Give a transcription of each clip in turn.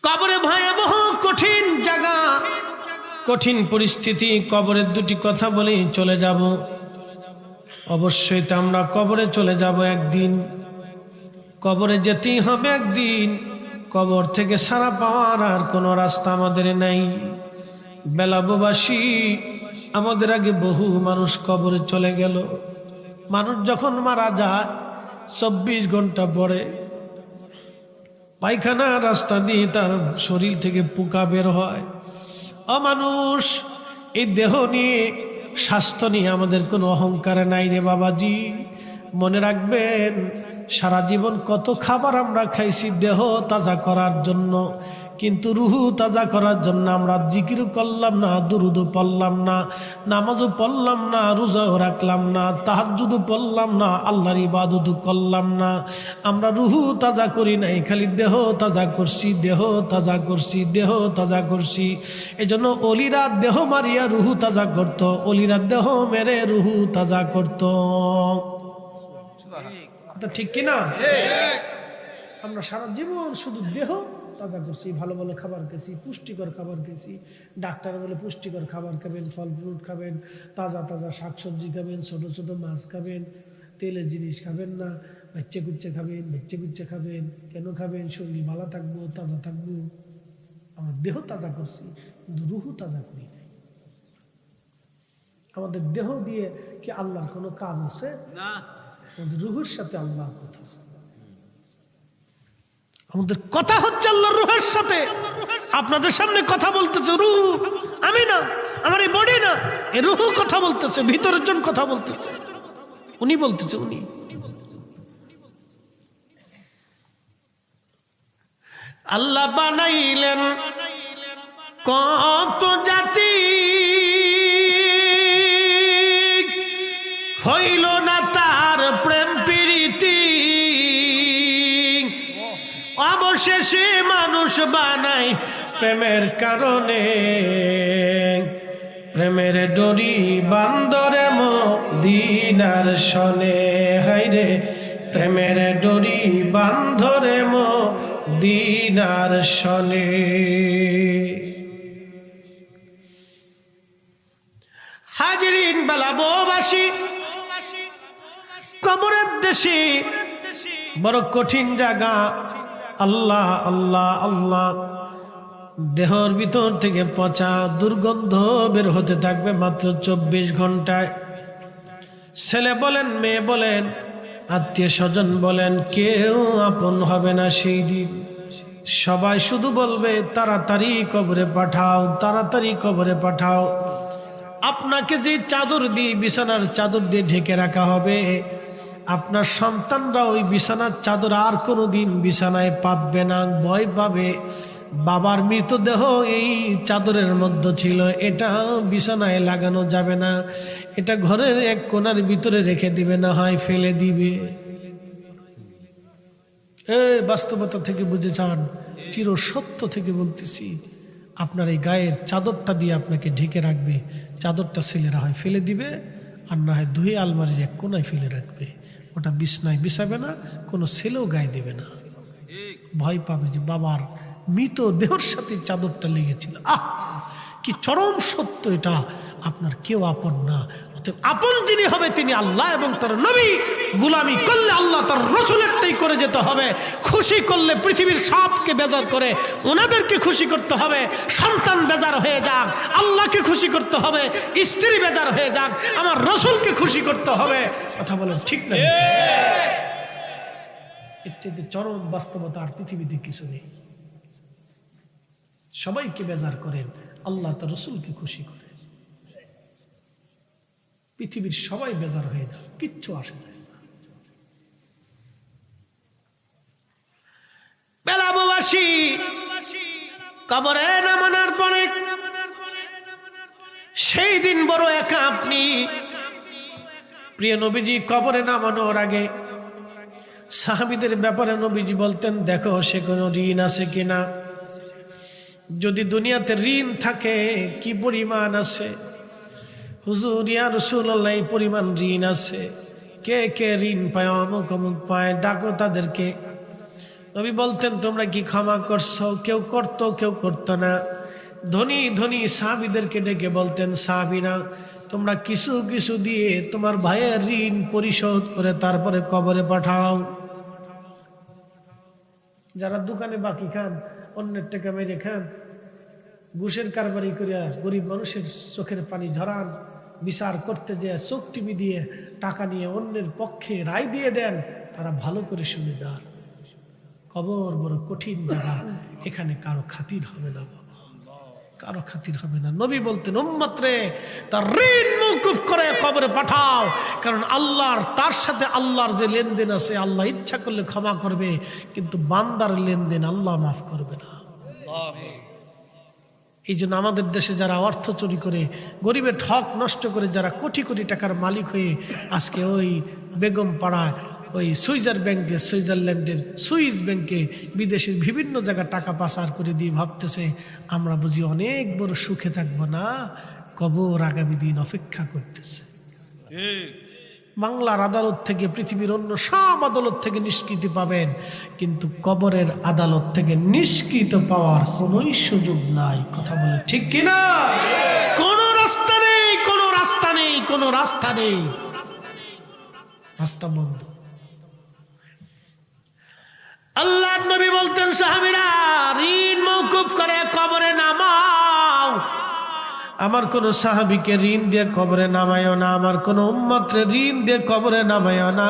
কবরে ভয়াবহ কঠিন জায়গা, কঠিন পরিস্থিতি। কবরের দুটি কথা বলেই চলে যাব। অবশ্যই তো আমরা কবরে চলে যাব একদিন, কবরে যেতেই হবে একদিন। কবর থেকে সারা পাওয়ার আর কোনো রাস্তা আমাদের নাই। বেলাববাসী, আমাদের আগে বহু মানুষ কবরে চলে গেল। মানুষ যখন মারা যায় 24 ঘন্টা পরে পায়খানা রাস্তা দিয়ে তার শরীর থেকে পোকা বের হয়। মানুষ, এই দেহ নিয়ে, স্বাস্থ্য নিয়ে আমাদের কোনো অহংকার নাই রে বাবাজি। মনে রাখবেন, সারা জীবন কত খাবার আমরা খাইছি দেহ তাজা করার জন্য, কিন্তু রুহু তাজা করার জন্য আমরা জিকির করলাম না, দুরুদও পড়লাম না, নামাজও পড়লাম না, রোজাও রাখলাম না, তাহাজ্জুদও পড়লাম না, আল্লাহর ইবাদতও করলাম না। আমরা রুহু তাজা করি নাই, খালি দেহ তাজা করছি, দেহ তাজা করছি, দেহ তাজা করছি। এজন্য অলিরা দেহ মারিয়া রুহু তাজা করত, অলিরা দেহ মেরে রুহু তাজা করত। ঠিক কিনা? আমরা সারা জীবন শুধু দেহ তাজা করছি, ভালো ভালো খাবার খেয়েছি, পুষ্টিকর খাবার খেয়েছি। ডাক্তার বলে পুষ্টিকর খাবার খাবেন, ফল ফ্রুট খাবেন, তাজা তাজা শাকসবজি খাবেন, ছোট ছোট মাছ খাবেন, তেলের জিনিস খাবেন না, বাচ্চা কুচ্চা খাবেন, বাচ্চা কুচ্চা খাবেন। কেন খাবেন? শরীর ভালো থাকবো, তাজা থাকবো। আমরা দেহ তাজা করছি, কিন্তু রুহু তাজা করি নাই। আমাদের দেহ দিয়ে কি আল্লাহর কোনো কাজ আছে? না। আমাদের রুহের সাথে আল্লাহর কথা, আমাদের কথা হচ্ছে আল্লাহর রুহের সাথে। আপনাদের সামনে কথা বলতেছে রুহ, আমি না, আমার এই বডি না, এই রুহ কথা বলতেছে, ভিতরের জন কথা বলতেছে, উনি বলতেছে। উনি আল্লাহ বানাইলেন কত জাতি, হইল না তার প্রেম প্রীতি, অবশেষে মানুষ বানাই প্রেমের কারণে। প্রেমের ডরি বান্দরে মদিনার শনে, হাইরে প্রেমের ডরি বান্ধরে মদিনার শনে। হাজরিন বেলাববাসী, কবরের দেশে বড় কঠিন জায়গা। আল্লাহ আল্লাহ আল্লাহ, দেহর ভিতর থেকে পচা দুর্গন্ধ বের হতে থাকবে মাত্র 24 ঘন্টায়। ছেলে বলেন, মেয়ে বলেন, আত্মীয় স্বজন বলেন, কেউ আপন হবে না সেই দিন। সবাই শুধু বলবে তাড়াতাড়ি কবরে পাঠাও, তাড়াতাড়ি কবরে পাঠাও। আপনাকে যে চাদর দিয়ে, বিছানার চাদর দিয়ে ঢেকে রাখা হবে, আপনার সন্তানরা ওই বিছানার চাদর আর কোনোদিন বিছানায় পাতবে না, ভয় পাবে। বাবার মৃতদেহ এই চাদরের মধ্যে ছিল, এটা বিছানায় লাগানো যাবে না, এটা ঘরের এক কোণার ভিতরে রেখে দিবে, না হয় ফেলে দিবে। বাস্তবতা থেকে বুঝে যান, চির সত্য থেকে বলতেছি। আপনার এই গায়ের চাদরটা দিয়ে আপনাকে ঢেকে রাখবে, চাদরটা ছেলেরা হয় ফেলে দিবে, আর না হয় ধুয়ে আলমারির এক কোনায় ফেলে রাখবে। ওটা বিছনায় বিছাবে না, কোনো ছেলেও গায়ে দেবে না। ভয় পাবে যে বাবার মৃত দেহর সাথে চাদরটা লেগেছিল। কি চরম সত্য এটা! আপনার কেউ আপন না, অতএব আপন যিনি হবে তিনি আল্লাহ এবং তার নবী। গোলামি করলে আল্লাহ তার রসুলেরটাই করে যেতে হবে। খুশি করলে পৃথিবীর সবকে বেজার করে ওনাদেরকে খুশি করতে হবে। সন্তান বেজার হয়ে যাক, আল্লাহকে খুশি করতে হবে। স্ত্রী বেজার হয়ে যাক, আমার রসুলকে খুশি করতে হবে। কথা বলেন ঠিক না? এর চেয়ে চরম বাস্তবতা আর পৃথিবীতে কিছু নেই। সবাইকে বেজার করেন, আল্লাহ তার রসুলকে খুশি করেন। পৃথিবীর সবাই বেজার হয়ে যান, কিচ্ছু আসে যায় না। বেলাববাসী, কবরে নামানোর পরে সেই দিন বড় একা আপনি। প্রিয় নবীজি কবরে নামানোর আগে সাহাবীদের ব্যাপারে নবীজি বলতেন, দেখো সে কোনো ঋণ আছে কিনা, যদি দুনিয়াতে ঋণ থাকে কি পরিমাণ আছে। হুজুর ইয়া রাসূলুল্লাহ, এই পরিমাণ ঋণ আছে। কে কে ঋণ পায়? অমুক অমুক পায়, ডাকো তাদেরকে। নবী বলতেন তোমরা কি ক্ষমা করছো? কেউ করতো কেউ করতো না। ধনী ধনী সাহাবীদেরকে ডেকে বলতেন, সাহাবীরা তোমরা কিছু কিছু দিয়ে তোমার ভাইয়ের ঋণ পরিশোধ করে তারপরে কবরে পাঠাও। যারা দোকানে বাকি খান, অন্যের টাকা মেরে খান, ঘুষের কারবারি করিয়া গরিব মানুষের চোখের পানি ঝরান, বিচার করতে যে চোখ টিপি দিয়ে টাকা নিয়ে অন্যের পক্ষে রায় দিয়ে দেন, তারা ভালো করে শুনে যান, কবর বড় কঠিন জায়গা, এখানে কারো খাতির হবে না বাবা, কারো খাতির হবে না। নবী বলতেন উম্মত রে তার ঋণ মওকুফ করে কবরে পাঠাও, কারণ আল্লাহর তার সাথে আল্লাহর যে লেনদেন আছে, আল্লাহ ইচ্ছা করলে ক্ষমা করবে, কিন্তু বান্দার লেনদেন আল্লাহ মাফ করবে না। এই জন্য আমাদের দেশে যারা অর্থ চুরি করে, গরিবের ঠক নষ্ট করে, যারা কোটি কোটি টাকার মালিক হয়ে আজকে ওই বেগম পাড়ায়, ওই সুইজারল্যান্ডের সুইস ব্যাংকে, বিদেশের বিভিন্ন জায়গায় টাকা পাচার করে দিয়ে ভাবতেছে আমরা বুঝি অনেক বড় সুখে থাকবো, না, কবর আগামী দিন অপেক্ষা করতেছে। বাংলার আদালত থেকে পৃথিবীর অন্য সব আদালত থেকে নিষ্কৃতি পাবেন, কিন্তু কবরের আদালত থেকে নিষ্কৃত পাওয়ার কোনো সুযোগ নাই। কথা বলে ঠিক কিনা? কোন রাস্তা নেই, কোন রাস্তা নেই, কোন রাস্তা নেই, রাস্তা বন্ধ। আল্লাহর নবী বলতেন সাহাবীরা ঋণ মওকুফ করে কবরে নামাও। আমার কোন সাহাবীকে ঋণ দিয়ে কবরে নামায়ও না, আমার কোন উম্মতরে ঋণ দিয়ে কবরে নামায়ও না।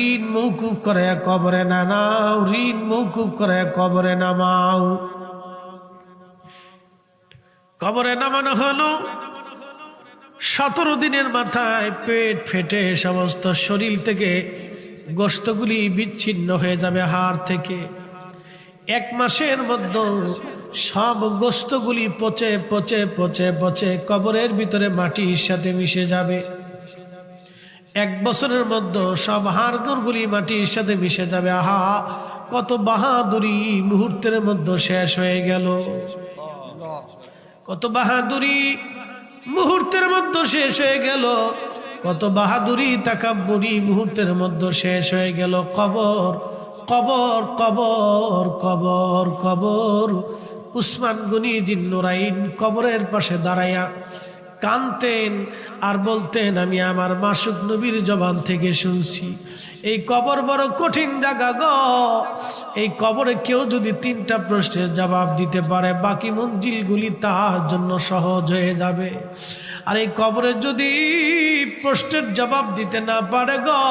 ঋণ মওকুফ করে কবরে নামাও, ঋণ মওকুফ করে কবরে নামাও। কবরে নামানো হলো 17 দিনের মাথায় পেট ফেটে সমস্ত শরীর থেকে গোশতগুলি বিচ্ছিন্ন হয়ে যাবে হাড় থেকে। 1 মাসের মধ্যে সব গোশতগুলি পচে পচে পচে পচে কবরের ভিতরে মাটির সাথে মিশে যাবে। 1 বছরের মধ্যে সব হাড়গুলি মাটির সাথে মিশে যাবে। আহা, কত বাহাদুরি মুহূর্তের মধ্যে শেষ হয়ে গেল, কত বাহাদুরি মুহূর্তের মধ্যে শেষ হয়ে গেল, কত বাহাদুরি তাকাব্বুরি মুহূর্তের মধ্যে শেষ হয়ে গেল। কবর কবর কবর কবর কবর। উসমান গনি জিন্নুরাইন কবরের পাশে দাঁড়াইয়া কানতেন আর বলতেন, আমি আমার মাসুক নবীর জবান থেকে শুনছি, এই কবর বড় কঠিন জায়গা গো। এই কবরে কেউ যদি 3টা প্রশ্নের জবাব দিতে পারে, বাকি মঞ্জিলগুলি তার জন্য সহজ হয়ে যাবে। আর এই কবরে যদি প্রশ্নের জবাব দিতে না পারে গো,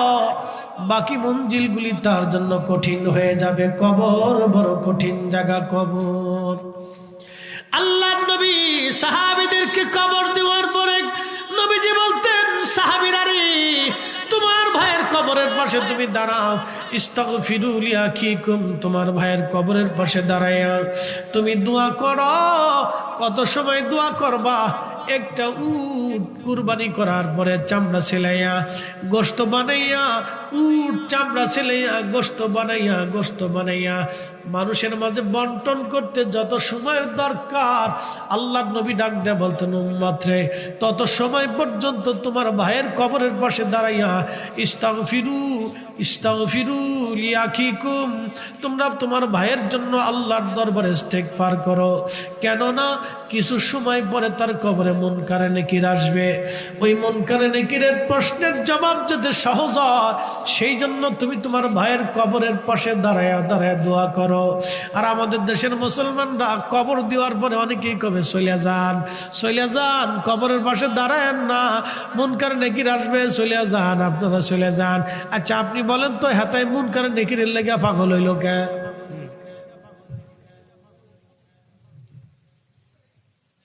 বাকি মঞ্জিলগুলি তার জন্য কঠিন হয়ে যাবে। কবর বড় কঠিন জায়গা কবর। আল্লাহর নবী সাহাবীদেরকে কবর দেওয়ার পরে নবীজি বলতেন, সাহাবীরা রে, তোমার ভাইয়ের কবরের পাশে তুমি দাঁড়াও, ইস্তাগফিরু লিআখিকুম, তোমার ভাইয়ের কবরের পাশে দাঁড়াইয়া তুমি দোয়া করো। কত সময় দোয়া করবা? একটা উট কুরবানি করার পরে চামড়া ছেলাইয়া গোশত বানাইয়া, উট চামড়া ছেলাইয়া গোশত বানাইয়া, গোশত বানাইয়া মানুষের মাঝে বন্টন করতে যত সময়ের দরকার, আল্লাহর নবী ডাক দেয়া বলতেন, উম্মত রে, তত সময় পর্যন্ত তোমার ভাইয়ের কবরের পাশে দাঁড়াইয়া ইস্তাগফিরু ইস্তাগফিরু লিআখিকুম, তোমরা তোমার ভাইয়ের জন্য আল্লাহর দরবারে ইস্তেগফার করো। কেননা কিছু সময় পরে তার কবরে মুনকারে নেকির আসবে। ওই মুনকারে নেকিরের প্রশ্নের জবাব যাতে সহজ হয়, সেই জন্য তুমি তোমার ভাইয়ের কবরের পাশে দাঁড়ায়া দাঁড়ায়া দোয়া করো। আর আমাদের দেশের মুসলমানরা কবর দেওয়ার পরে অনেকেই কবে চলে যান, চলে যান, কবরের পাশে দাঁড়ায়েন না, মুনকারে নেকির আসবে, চলে যান, আপনারা চলে যান। আচ্ছা আপনি বলেন তো, হাতায় মুনকারে নেকিরের লেগে পাগল হইল কে?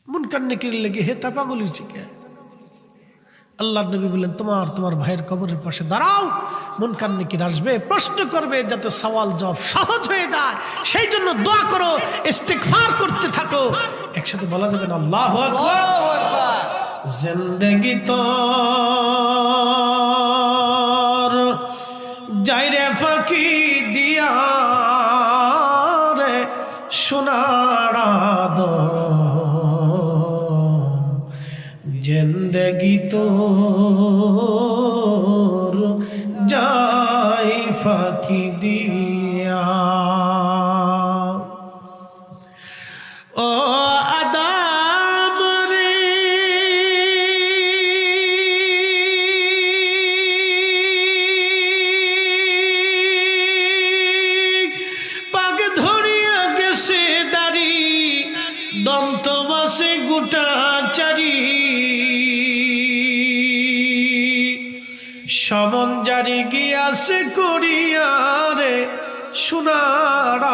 মুনকার নেকির লেগে হেতা পাগল হয়েছে কে? আল্লাহ নবী বললেন, তোমার ভাইয়ের কবরের পাশে দাঁড়াও, মুনকার নেকির আসবে, প্রশ্ন করবে, যাতে সওয়াল জবাব সহজ হয়ে যায়, সেই জন্য দোয়া করো, ইস্তিগফার করতে থাকো। একসাথে বলা যাবে না আল্লাহু আকবার। জিন্দেগি তো যাইরে ফাঁকি দিয়া রে সোনার জিন্দেগি তোর যাই ফাঁকি দিয়া। ও আদম রে, পাগ ধরিয়া গেছে দাড়ি, দন্ত মাসে গোটা চারি, সমন জারি গিয়াছে করিয়া রে সোনার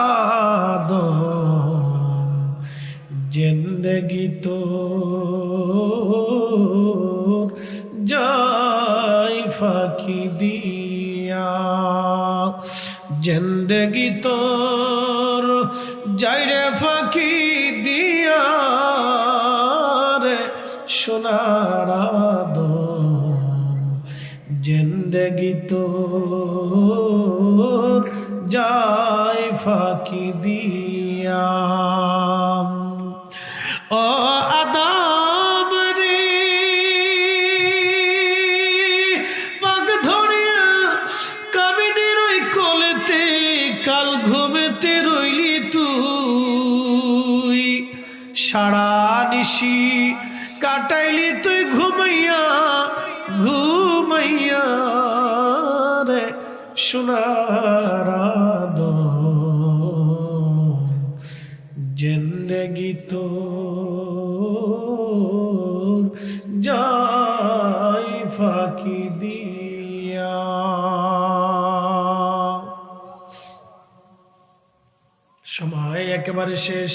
আদম, জিন্দেগি তো যাই ফাঁকি দিয়া, জিন্দেগি তোর যাই রে ফাঁকি দিয়া রে সোনার আদম, জিন্দেগি তোর যাই ফাঁকি দিয়া। ও আদম রে, পাগ ধরিয়া কামিনীর ওই কোলেতে কাল ঘুমেতে রইলি তুই, সারা নিশি কাটাইলি তুই ঘুমাইয়া ঘুমাইয়া রে সোনার আদম, জিন্দেগি তোর যাই ফাঁকি দিয়া। সময় একেবারে শেষ,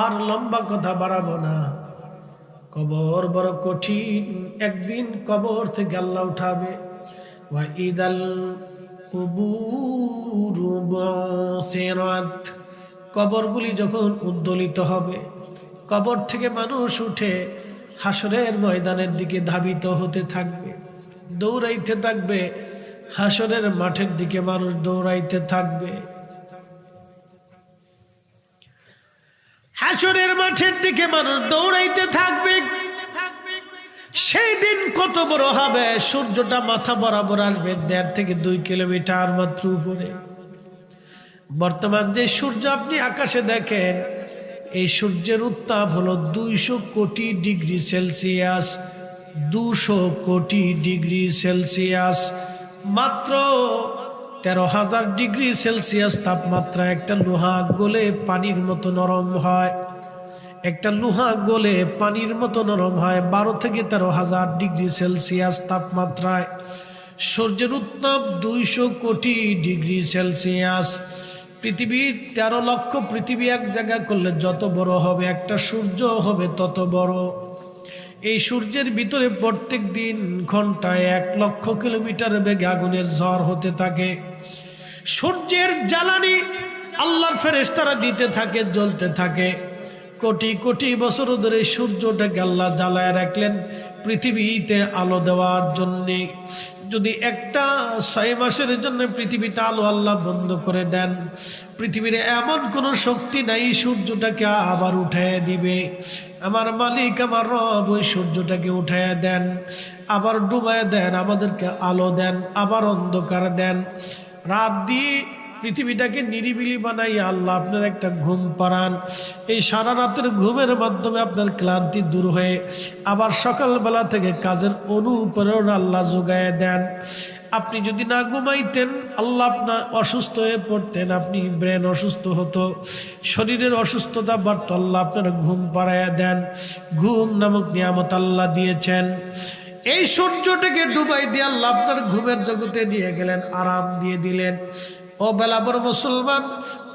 আর লম্বা কথা বাড়াবো না। কবর বড় কঠিন, একদিন কবর থেকে আল্লাহ উঠাবে। ওয়া ইদাল কুবুরু বুসিরাত, কবরগুলি যখন উদ্দোলিত হবে, কবর থেকে মানুষ উঠে হাসরের ময়দানের দিকে ধাবিত হতে থাকবে, দৌড়াইতে থাকবে, হাসরের মাঠের দিকে মানুষ দৌড়াইতে থাকবে। হাসরের মাঠের দিকে মানুষ দৌড়াইতে থাকবে। সেই দিন কত বড় হবে, সূর্যটা মাথা বরাবর আসবে 1.5 থেকে 2 কিলোমিটার মাত্র উপরে। বর্তমান যে সূর্য আপনি আকাশে দেখেন, এই সূর্যের উত্তাপ হলো 200 কোটি ডিগ্রি সেলসিয়াস। 200 কোটি ডিগ্রি সেলসিয়াস, মাত্র 13,000 ডিগ্রি সেলসিয়াস তাপমাত্রা। একটা লোহা গলে পানির মতো নরম হয়, একটা লোহা গলে পানির মতো নরম হয় 12 থেকে 13,000 ডিগ্রি সেলসিয়াস তাপমাত্রায়। সূর্যের উত্তাপ 200 কোটি ডিগ্রি সেলসিয়াস। পৃথিবীর 13 লক্ষ পৃথিবী এক জায়গা করলে যত বড় হবে, একটা সূর্য হবে তত বড়। এই সূর্যের ভিতরে প্রত্যেক দিন ঘন্টায় 1 লক্ষ কিলোমিটার বেগে আগুনের ঝড় হতে থাকে। সূর্যের জ্বালানি আল্লাহর ফেরেশতারা দিতে থাকে, জ্বলতে থাকে। কোটি কোটি বছর ধরে সূর্যটাকে আল্লাহ জ্বালায় রাখলেন পৃথিবীতে আলো দেওয়ার জন্যে। যদি একটা 6 মাসের জন্য পৃথিবীতে আলো আল্লাহ বন্ধ করে দেন, পৃথিবীর এমন কোনো শক্তি নাই সূর্যটাকে আবার উঠাইয়া দিবে। আমার মালিক, আমার রব ওই সূর্যটাকে উঠাইয়া দেন, আবার ডুবাইয়া দেন, আমাদেরকে আলো দেন, আবার অন্ধকার দেন। রাত দিয়ে পৃথিবীটাকে নিরিবিলি বানাইয়া আল্লাহ আপনার একটা ঘুম পাড়ান। এই সারা রাতের ঘুমের মাধ্যমে আপনার ক্লান্তি দূর হয়ে আবার সকালবেলা থেকে কাজের অনুপ্রেরণা আল্লাহ যোগায় দেন। আপনি যদি না ঘুমাইতেন, আল্লাহ আপনার অসুস্থ হয়ে পড়তেন, আপনি ব্রেন অসুস্থ হতো, শরীরের অসুস্থতা বাড়তো, আল্লাহ আপনার ঘুম পাড়াইয়া দেন। ঘুম নামক নিয়ামত আল্লাহ দিয়েছেন। এই সূর্যটাকে ডুবাই দিয়ে আল্লাহ আপনার ঘুমের জগতে নিয়ে গেলেন, আরাম দিয়ে দিলেন। ও বেলাবর মুসলমান,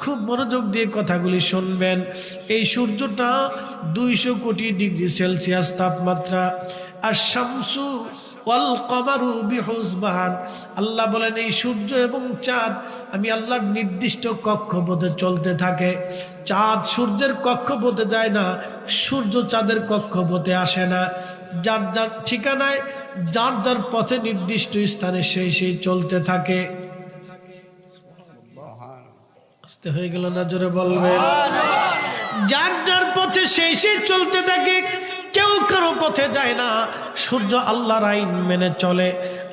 খুব মনোযোগ দিয়ে কথাগুলি শুনবেন। এই সূর্যটা 200 কোটি ডিগ্রি সেলসিয়াস তাপমাত্রা। আর শামসু ওয়াল কমারু বিহুসবান, আল্লাহ বলেন এই সূর্য এবং চাঁদ আমি আল্লাহর নির্দিষ্ট কক্ষপথে চলতে থাকে। চাঁদ সূর্যের কক্ষপথে যায় না, সূর্য চাঁদের কক্ষপথে আসে না। যার যার ঠিকানায়, যার যার পথে নির্দিষ্ট স্থানে সেই চলতে থাকে। আসতে হয়ে গেল না, জোরে বলবেন। যার যার পথে সেই চলতে থাকে। কেউ কারো পথে যায় না। সূর্য আল্লাহর আইন মেনে চলে।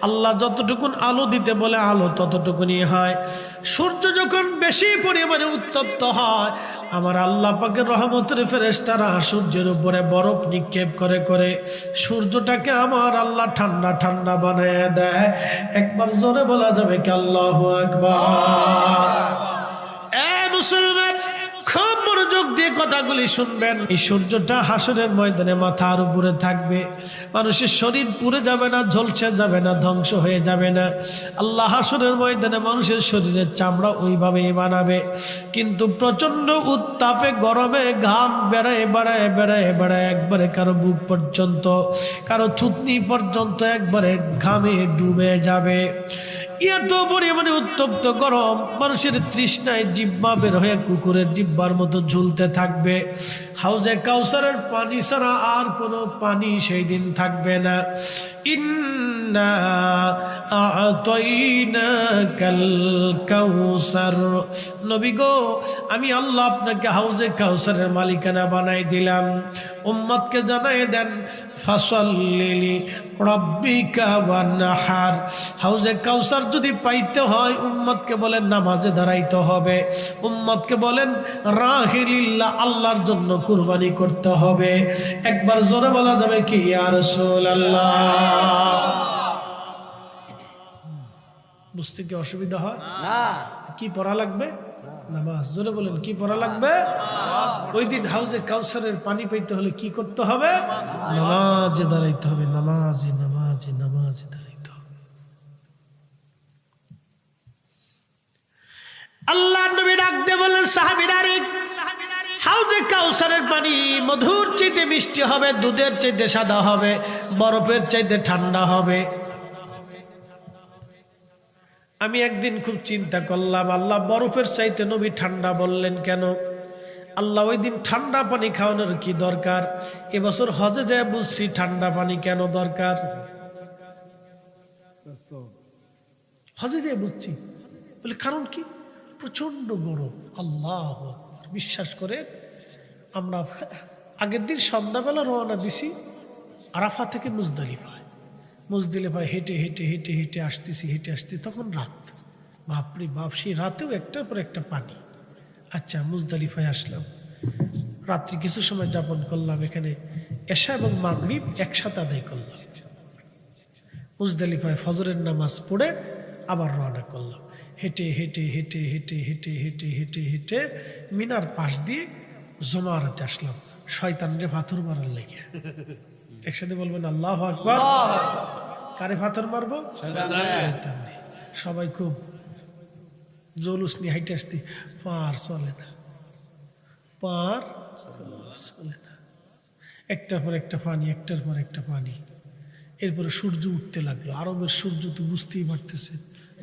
আল্লাহ যতটুকুন আলো দিতে বলে আলো ততটুকুনি হয়। সূর্য যখন বেশি পরিমাণে উত্তপ্ত হয়, আমার আল্লাহ পাকের রহমতের ফেরেশতারা সূর্যের উপরে বরফ নিক্ষেপ করে করে সূর্যটাকে আমার আল্লাহ ঠান্ডা ঠান্ডা বানিয়ে দেয়। একবার জোরে বলা যাবে কি আল্লাহু আকবার। এ মুসলমান, খুব মনোযোগ দিয়ে কথাগুলি শুনবেন। এই সূর্যটা হাসরের ময়দানে মাথার উপরে থাকবে। মানুষের শরীর পুড়ে যাবে না, ঝলসে যাবে না, ধ্বংস হয়ে যাবে না। আল্লাহ হাসরের ময়দানে মানুষের শরীরের চামড়া ওইভাবেই বানাবে, কিন্তু প্রচন্ড উত্তাপে গরমে ঘাম বেড়ায় বেড়ায় বেড়ায় বেড়ায় একবারে কারো বুক পর্যন্ত, কারো থুতনি পর্যন্ত একবারে ঘামে ডুবে যাবে। এত পরিমাণে উত্তপ্ত গরম, মানুষের তৃষ্ণায় জিহ্বা বের হয়ে কুকুরের জিহ্বার মতো ঝুলতে থাকবে। হাউজে কাউসারের পানি ছাড়া আর কোনো পানি সেই দিন থাকবে না। ইন্না আ'তাইনাকাল কাউসার, নবী গো, আমি আল্লাহ আপনাকে হাউজে কাউসারের মালিকানা বানাই দিলাম। উম্মতকে জানাই দেন, ফাসাল্লি রাব্বিকা ওয়ানহার। হাউজে কাউসার যদি পাইতে হয় উম্মতকে বলেন নামাজে দাঁড়াইতে হবে। উম্মতকে বলেন রাহিলিল্লাহ, আল্লাহর জন্য কুরবানি করতে হবে। একবার জোরে বলা যাবে কি ইয়া রাসূলুল্লাহ। বুঝতে কি অসুবিধা হয় না? কি পড়া লাগবে? নামাজ। জোরে বলেন কি পড়া লাগবে? ওই দিন হাউজে কাউসারের পানি পাইতে হলে কি করতে হবে? নামাজে দাঁড়াইতে হবে। নামাজে নামাজে নামাজে দাঁড়াইতে হবে। আল্লাহ নবী ডাক দিয়ে বলেন, সাহাবীরা রে, হাউজে কাউসারের পানি মধুর চাইতে মিষ্টি হবে, দুধের চাইতে সাদা হবে, বরফের চাইতে ঠান্ডা হবে। আমি একদিন খুব চিন্তা করলাম, আল্লাহ বরফের চাইতে নবী ঠান্ডা বললেন কেন? আল্লাহ ওই দিন ঠান্ডা পানি খাওয়ানোর কি দরকার? এবছর হজে যায় বুঝছি ঠান্ডা পানি কেন দরকার। হজে যায় বুঝছি, বলে কারণ কি? প্রচন্ড গরম। আল্লাহু আকবার। বিশ্বাস করে আমরা আগের দিন সন্ধ্যাবেলা রওনা দিছি আরাফা থেকে মুজদালিফায়। মুজদালিফায় হেঁটে হেঁটে হেঁটে হেঁটে আসতেছি, হেঁটে আসতেছি, তখন রাত। বাপরে বাপ, সেই রাতেও একটার পর একটা পানি। আচ্ছা, মুজদালিফায় আসলাম, রাত্রি কিছু সময় যাপন করলাম এখানে। এশা এবং মাগরিব একসাথে আদায় করলাম। মুজদালিফায় ফজরের নামাজ পড়ে আবার রওনা করলাম। হেঁটে হেঁটে হেঁটে হেঁটে হেঁটে হেঁটে হেঁটে হেঁটে মিনার পাশ দিয়ে জমারাতে আসলাম, শয়তানরে পাথর মারার লেগে। একসাথে বলবেন আল্লাহু আকবার। কারে পাথর মারবো? শয়তানরে। সবাই খুব জলুস নিয়ে হাইটে আসতে, পার চলে না, পার চলে না। একটার পর একটা পানি, একটার পর একটা পানি। এরপরে সূর্য উঠতে লাগলো। আরবের সূর্য তো বুঝতেই পারতেছে,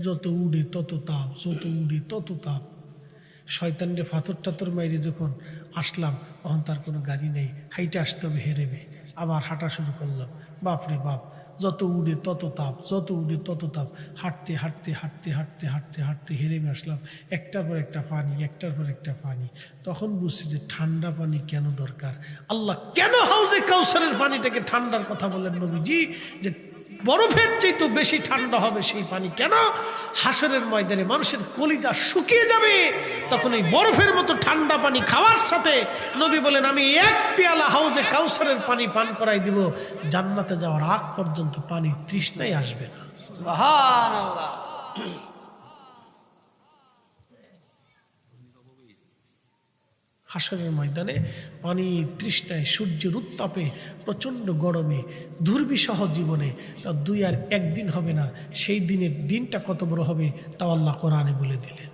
যত উড়ে তত তাপ, যত উড়ে তত তাপ। শয়তানরে পাথর টাথর মাইরে যখন আসলাম, তখন তার কোনো গাড়ি নেই, হাইটে আসতে হবে হেরেবে। আবার হাঁটা শুরু করলাম। বাপরে বাপ, যত উড়ে তত তাপ, যত উড়ে তত তাপ। হাঁটতে হাঁটতে হাঁটতে হাঁটতে হাঁটতে হাঁটতে হেরেমে আসলাম। একটার পর একটা পানি, একটার পর একটা পানি। তখন বুঝছি যে ঠান্ডা পানি কেন দরকার। আল্লাহ কেন হাউজে কাউসারের পানিটাকে ঠান্ডার কথা বলেন নবীজি, যে বরফের চেয়ে তো বেশি ঠান্ডা হবে সেই পানি। কেন? হাসরের ময়দানে মানুষের কলিজা শুকিয়ে যাবে, তখন এই বরফের মতো ঠান্ডা পানি খাওয়ার সাথে নবী বলেন আমি এক পেয়ালা হাউজে কাউসারের পানি পান করাই দিব, জান্নাতে যাওয়ার আগ পর্যন্ত পানি তৃষ্ণাই আসবে না। সুবহানাল্লাহ। হাসরের ময়দানে পানি তৃষ্ণায়, সূর্যের উত্তাপে, প্রচণ্ড গরমে, দুর্বিষহ জীবনে 2 আর 1 দিন হবে না। সেই দিনের দিনটা কত বড় হবে তাও আল্লাহ কোরআনে বলে দিলেন।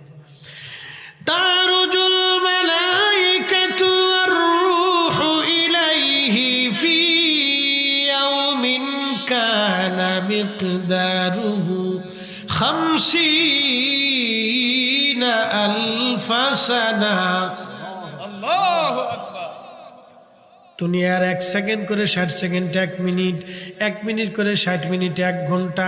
তারুজুল মালাইকাতু ওয়ার রূহু ইলাইহি ফি ইয়াউমিন কানা মিকদারুহু 50,000 সানা। আল্লাহু আকবার। দুনিয়ার 1 সেকেন্ড করে 60 সেকেন্ড 1 মিনিট, 1 মিনিট করে 60 মিনিট 1 ঘন্টা,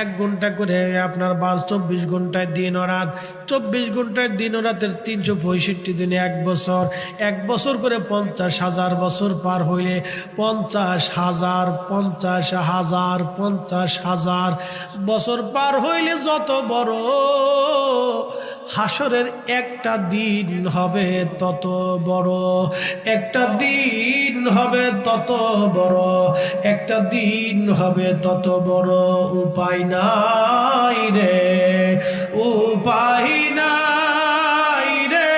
1 ঘন্টা করে আপনার 24 ঘন্টায় দিন ও রাত, 24 ঘন্টায় দিন ও রাতের 365 দিনে 1 বছর, 1 বছর করে 50,000 বছর পার হইলে 50,000 বছর পার হইলে যত বড় হাসরের একটা দিন হবে তত বড়, একটা দিন হবে তত বড়, একটা দিন হবে তত বড়। উপায় নাই রে, উপায় নাই রে,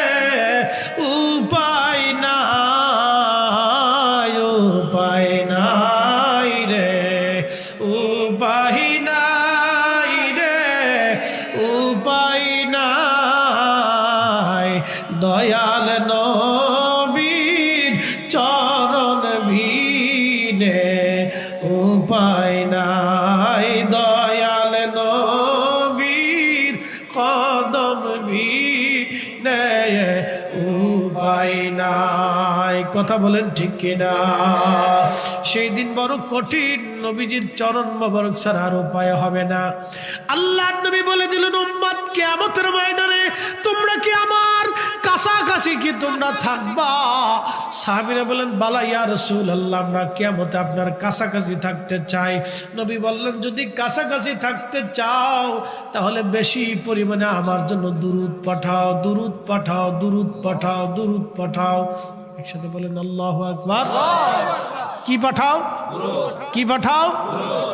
উপায় নাই, উপায় নাই রে, উপায় নাই রে, উপায় নাই। দয়াল নবীর চরণ ভিনে উপায় নাই, দয়াল নবীর কদম ভিনে উপায় নাই। কথা বলেন ঠিক কিনা? সেই দিন বড় কঠিন, নবীজির চরণ মোবারক ছাড়া আর উপায় হবে না। আল্লাহর নবী বলে দিলেন, উম্মত কিয়ামতের ময়দানে তোমরা কি আমার কাছাকাছি কি তোমরা থাকবা? সাহাবীরা বলেন, বালা ইয়া রাসূলুল্লাহ, আমরা কিয়ামতে আপনার কাছাকাছি থাকতে চাই। নবী বললেন, যদি কাছাকাছি থাকতে চাও তাহলে বেশি পরিমাণে আমার জন্য দুরূদ পাঠাও, দুরূদ পাঠাও, দুরূদ পাঠাও, দুরূদ পাঠাও। একসাথে বলেন আল্লাহু আকবার। কি পাঠাও? কি পাঠাও?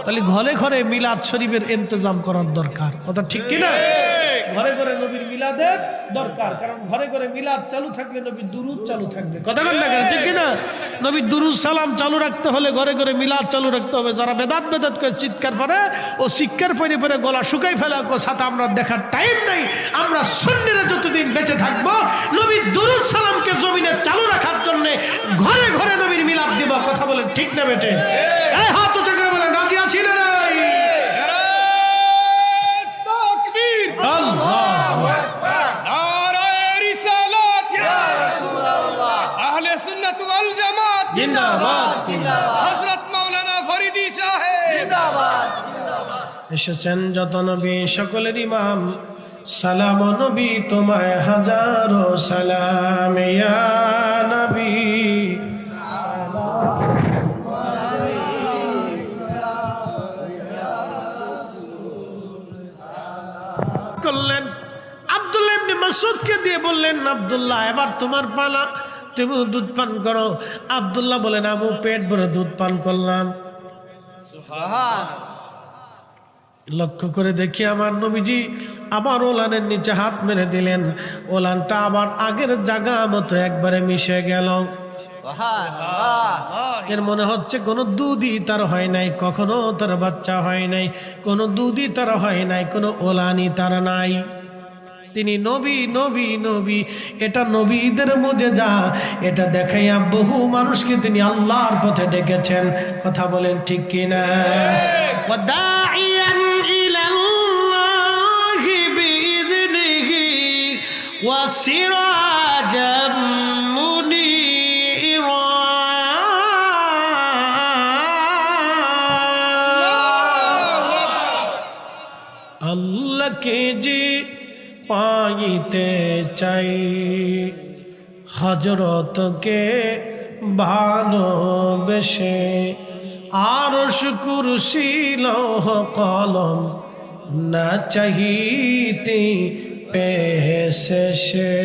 তাহলে ঘরে ঘরে মিলাদ শরীফের ইন্তজাম করার দরকার। কথা ঠিক কিনা? ঘরে ঘরে নবীর মিলাদের দরকার, কারণ ঘরে ঘরে মিলাদ চালু থাকলে নবীর দুরূদ চালু থাকবে। কথা বলেন না, ঠিক কিনা? নবীর দুরূদ সালাম চালু রাখতে হলে ঘরে ঘরে মিলাদ চালু রাখতে হবে। যারা বেদাত বেদাত করে চিৎকার করে ও চিৎকার পরে পরে গলা শুকাই ফেলা সাথে আমরা দেখার টাইম নেই। আমরা সুন্নিরা যতদিন বেঁচে থাকবো নবীর দুরূদ সালামকে জমিনে চালু রাখার জন্য ঘরে ঘরে নবীর মিলাদ দিব। কথা বলেন ঠিক না বেটে? এই হাত উঁচু করে বলেন, রাজি আছি না নাই? আল্লাহু আকবার, নারায়ে রিসালাত, ইয়া রাসূলুল্লাহ, আহলে সুন্নাত ওয়াল জামাত জিন্দাবাদ, জিন্দাবাদ, হযরত মাওলানা ফরিদি সাহেব জিন্দাবাদ, জিন্দাবাদ। এসেছেন যত নবী সকলের ইমাম, সালাম নবী তোমায় হাজারো সালাম, ইয়া নবী সালাম করলেন। আব্দুল্লাহ ইবনে মাসউদকে দিয়ে বললেন, আব্দুল্লাহ এবার তোমার পালা, তুমি দুধ পান করো। আব্দুল্লাহ বলেন, আমি পেট ভরে দুধ পান করলাম। লক্ষ্য করে দেখি আমার নবীজি আবার ওলানের নিচে হাত মেরে দিলেন। ওলানটা আবার আগের জায়গা মতো একবারে মিশে গেল। এর মনে হচ্ছে কোনো দুধই তার হয় নাই, কখনো তার বাচ্চা হয় নাই, কোনো দুধই তার হয় নাই, কোনো ওলানি তার নাই। তিনি নবী, নবী, নবী। এটা নবীদের মুজিজা। এটা দেখাইয়া বহু মানুষকে তিনি আল্লাহর পথে ডেকেছেন। কথা বলেন ঠিক কিনা? ওয়াদাইয়ান ইলাল্লাহি বিইযনিহি ওয়াসিরাজাম মুনীরা। আল্লাহকে যে পাইতে চাই, হযরতকে ভালোবেসে, আরশ কুরসি লৌহ কলম না চাহিতে পেশেষে।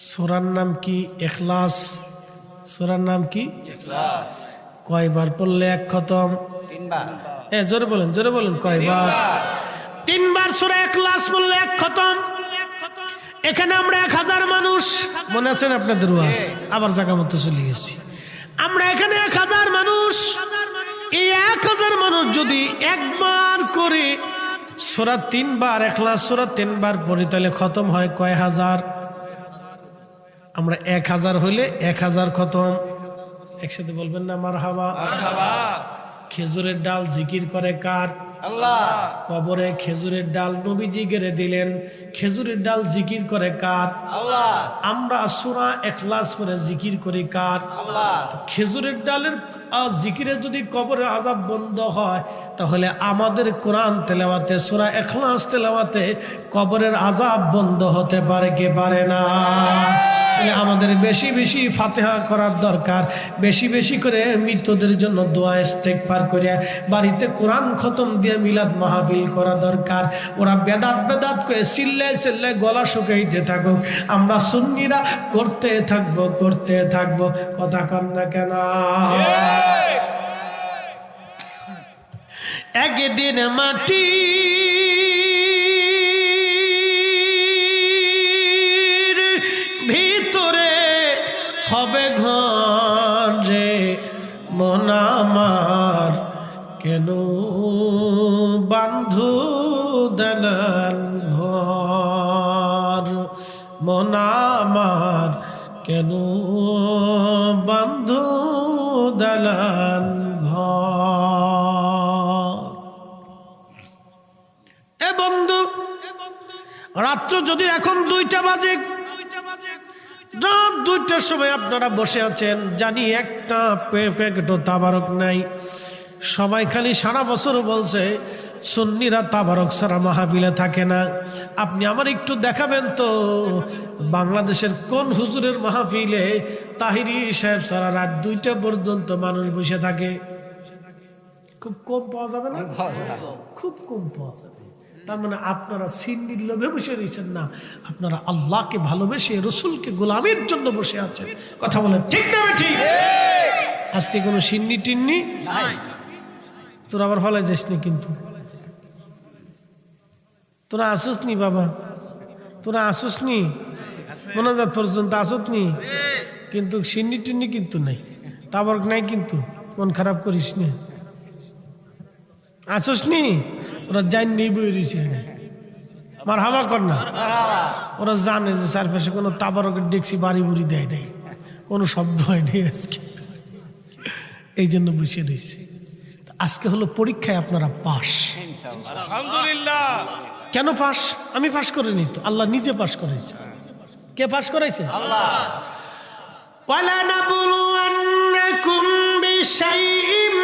সূরার নাম কি? ইখলাস। সূরার নাম কি? ইখলাস। কয়বার পড়লে এক খতম? 3 বার। জোরে বলেন, জোরে বলেন, কয়বার? 3 বার সূরা ইখলাস বললে এক খতম। এখানে আমরা 1000 মানুষ, মনে আছেন আপনাদের ওয়াজ? আবার জায়গা মতো চলে গেছি। আমরা এখানে 1000 মানুষ। এই 1000 মানুষ যদি একবার করে সূরা 3 বার ইখলাস সূরা 3 বার পড়ি তাহলে খতম হয় কয় হাজার? আমরা 1000 হইলে 1000 খতম। একসাথে বলবেন না মারহাবা? মারহাবা। খেজুরের ডাল জিকির করে কার? আল্লাহ। কবরে খেজুরের ডাল নবীজি গেড়ে দিলেন। খেজুরের ডাল জিকির করে কার? আল্লাহ। আমরা সূরা ইখলাস পড়ে জিকির করি কার? আল্লাহ। খেজুরের ডালের জিকিরে যদি কবরের আযাব বন্ধ হয়, তাহলে আমাদের কোরআন তেলাওয়াতে সূরা ইখলাস তেলাওয়াতে কবরের আযাব বন্ধ হতে পারে কি পারে না? তাহলে আমাদের বেশি বেশি ফাতিহা করার দরকার, বেশি বেশি করে মৃতদের জন্য দোয়া ইস্তেগফার করে বাড়িতে কোরআন খতম দিয়ে মিলাদ মাহফিল করা দরকার। ওরা বেদাত করে চিল্লায় গলা শুকাইতে থাকুক, আমরা সুন্নিরা করতে থাকবো। কথা কন না কেন? একদিন মাটি ভিতরে হবে ঘর রে, মন আমার কেন বান্ধু দালান ঘর, মন আমার কেন বান্ধু দালান ঘর। এ বন্ধু, রাত্র যদি এখন 2টা বাজে, রাত 2টার সময় আপনারা বসে আছেন, জানি একটা পেকেটও তাবারক নাই। সবাই খালি সারা বছর বলছে সুন্নিরা তাবারক ছাড়া মাহফিলে থাকে না। আপনি আমার একটু দেখাবেন তো বাংলাদেশের কোন হুজুরের মাহফিলে তাহিরি সাহেব ছাড়া রাত 2টা পর্যন্ত মানুষ বসে থাকে? খুব কম পাওয়া যাবে না? খুব কম পাওয়া যাবে। তার মানে আপনারা সিন্নির লোভে বসে রয়েছেন না, আপনারা আল্লাহকে ভালোবেসে রসুলকে গোলামের জন্য বসে আছেন। কথা বলেন ঠিক না? ঠিক। আজকে কোনো সিন্নি টিন্নি নাই। তোরা আবার হলে যাস নি, কিন্তু তোরা আসুস নি বাবা, তোরা আসুস নি মোনাজাত পর্যন্ত আসুস নি, কিন্তু সিন্নি টিন্নি কিন্তু নাই, তাবারক নাই, কিন্তু মন খারাপ করিস নি। আসুস নি? ওরা জান নেই বই রয়েছে, মার হাবা কর না। ওরা জানে যে চারপাশে কোনো তাবারকের ডেকসি বাড়ি বুড়ি দেয় নাই, কোনো শব্দ হয়নি আজকে, এই জন্য বসে রয়েছে। আজকে হলো পরীক্ষায় আপনারা পাস, আলহামদুলিল্লাহ। কেন পাস? আমি পাস করিনি তো, আল্লাহ নিজে পাস করেছে। কে পাস করাইছে? আল্লাহ। ওয়ালা নাবলুওয়ান্নাকুম বিশাইইম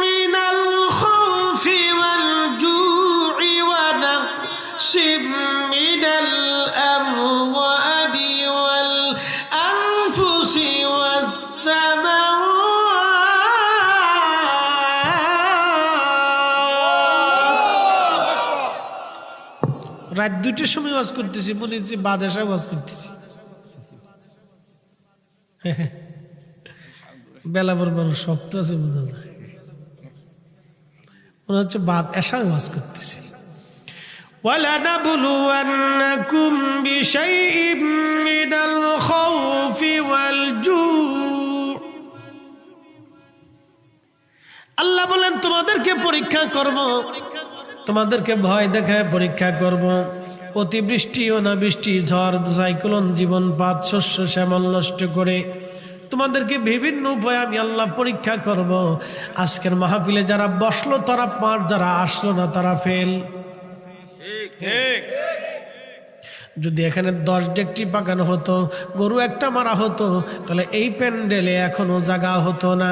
মিনাল খাউফি ওয়াল জু'i ওয়া নাকসিম মিনাল আমওয়ালি ওয়াল আনফুসি ওয়াস সামাওয়াত। রাত 2টার সময় ওয়াজ করতেছি, মনে হচ্ছে বাদেশে ওয়াজ করতেছি। বেলা পর মানুষ শক্ত আছে, বোঝা যায়, মনে হচ্ছে বাদ এশায় ওয়াজ করতেছি। وَلَنَبْلُوَنَّكُمْ بِشَيْءٍ مِّنَ الْخَوْفِ وَالْجُوعِ। আল্লাহ বলেন তোমাদেরকে পরীক্ষা করব, তোমাদেরকে ভয় দেখায় পরীক্ষা করব। অতিবৃষ্টি, অনাবৃষ্টি, ঝড়, সাইক্লোন, জীবনপাত, শস্য শ্যামল নষ্ট করে তোমাদেরকে বিভিন্ন উপায়ে আমি আল্লাহ পরীক্ষা করব। আজকের মাহফিলে যারা বসলো তারা পার, যারা আসলো না তারা ফেল। যদি এখানে 10 ডেকটি পাকানো হতো, গরু একটা মারা হতো, তাহলে এই প্যান্ডেলে এখনো জায়গা হতো না।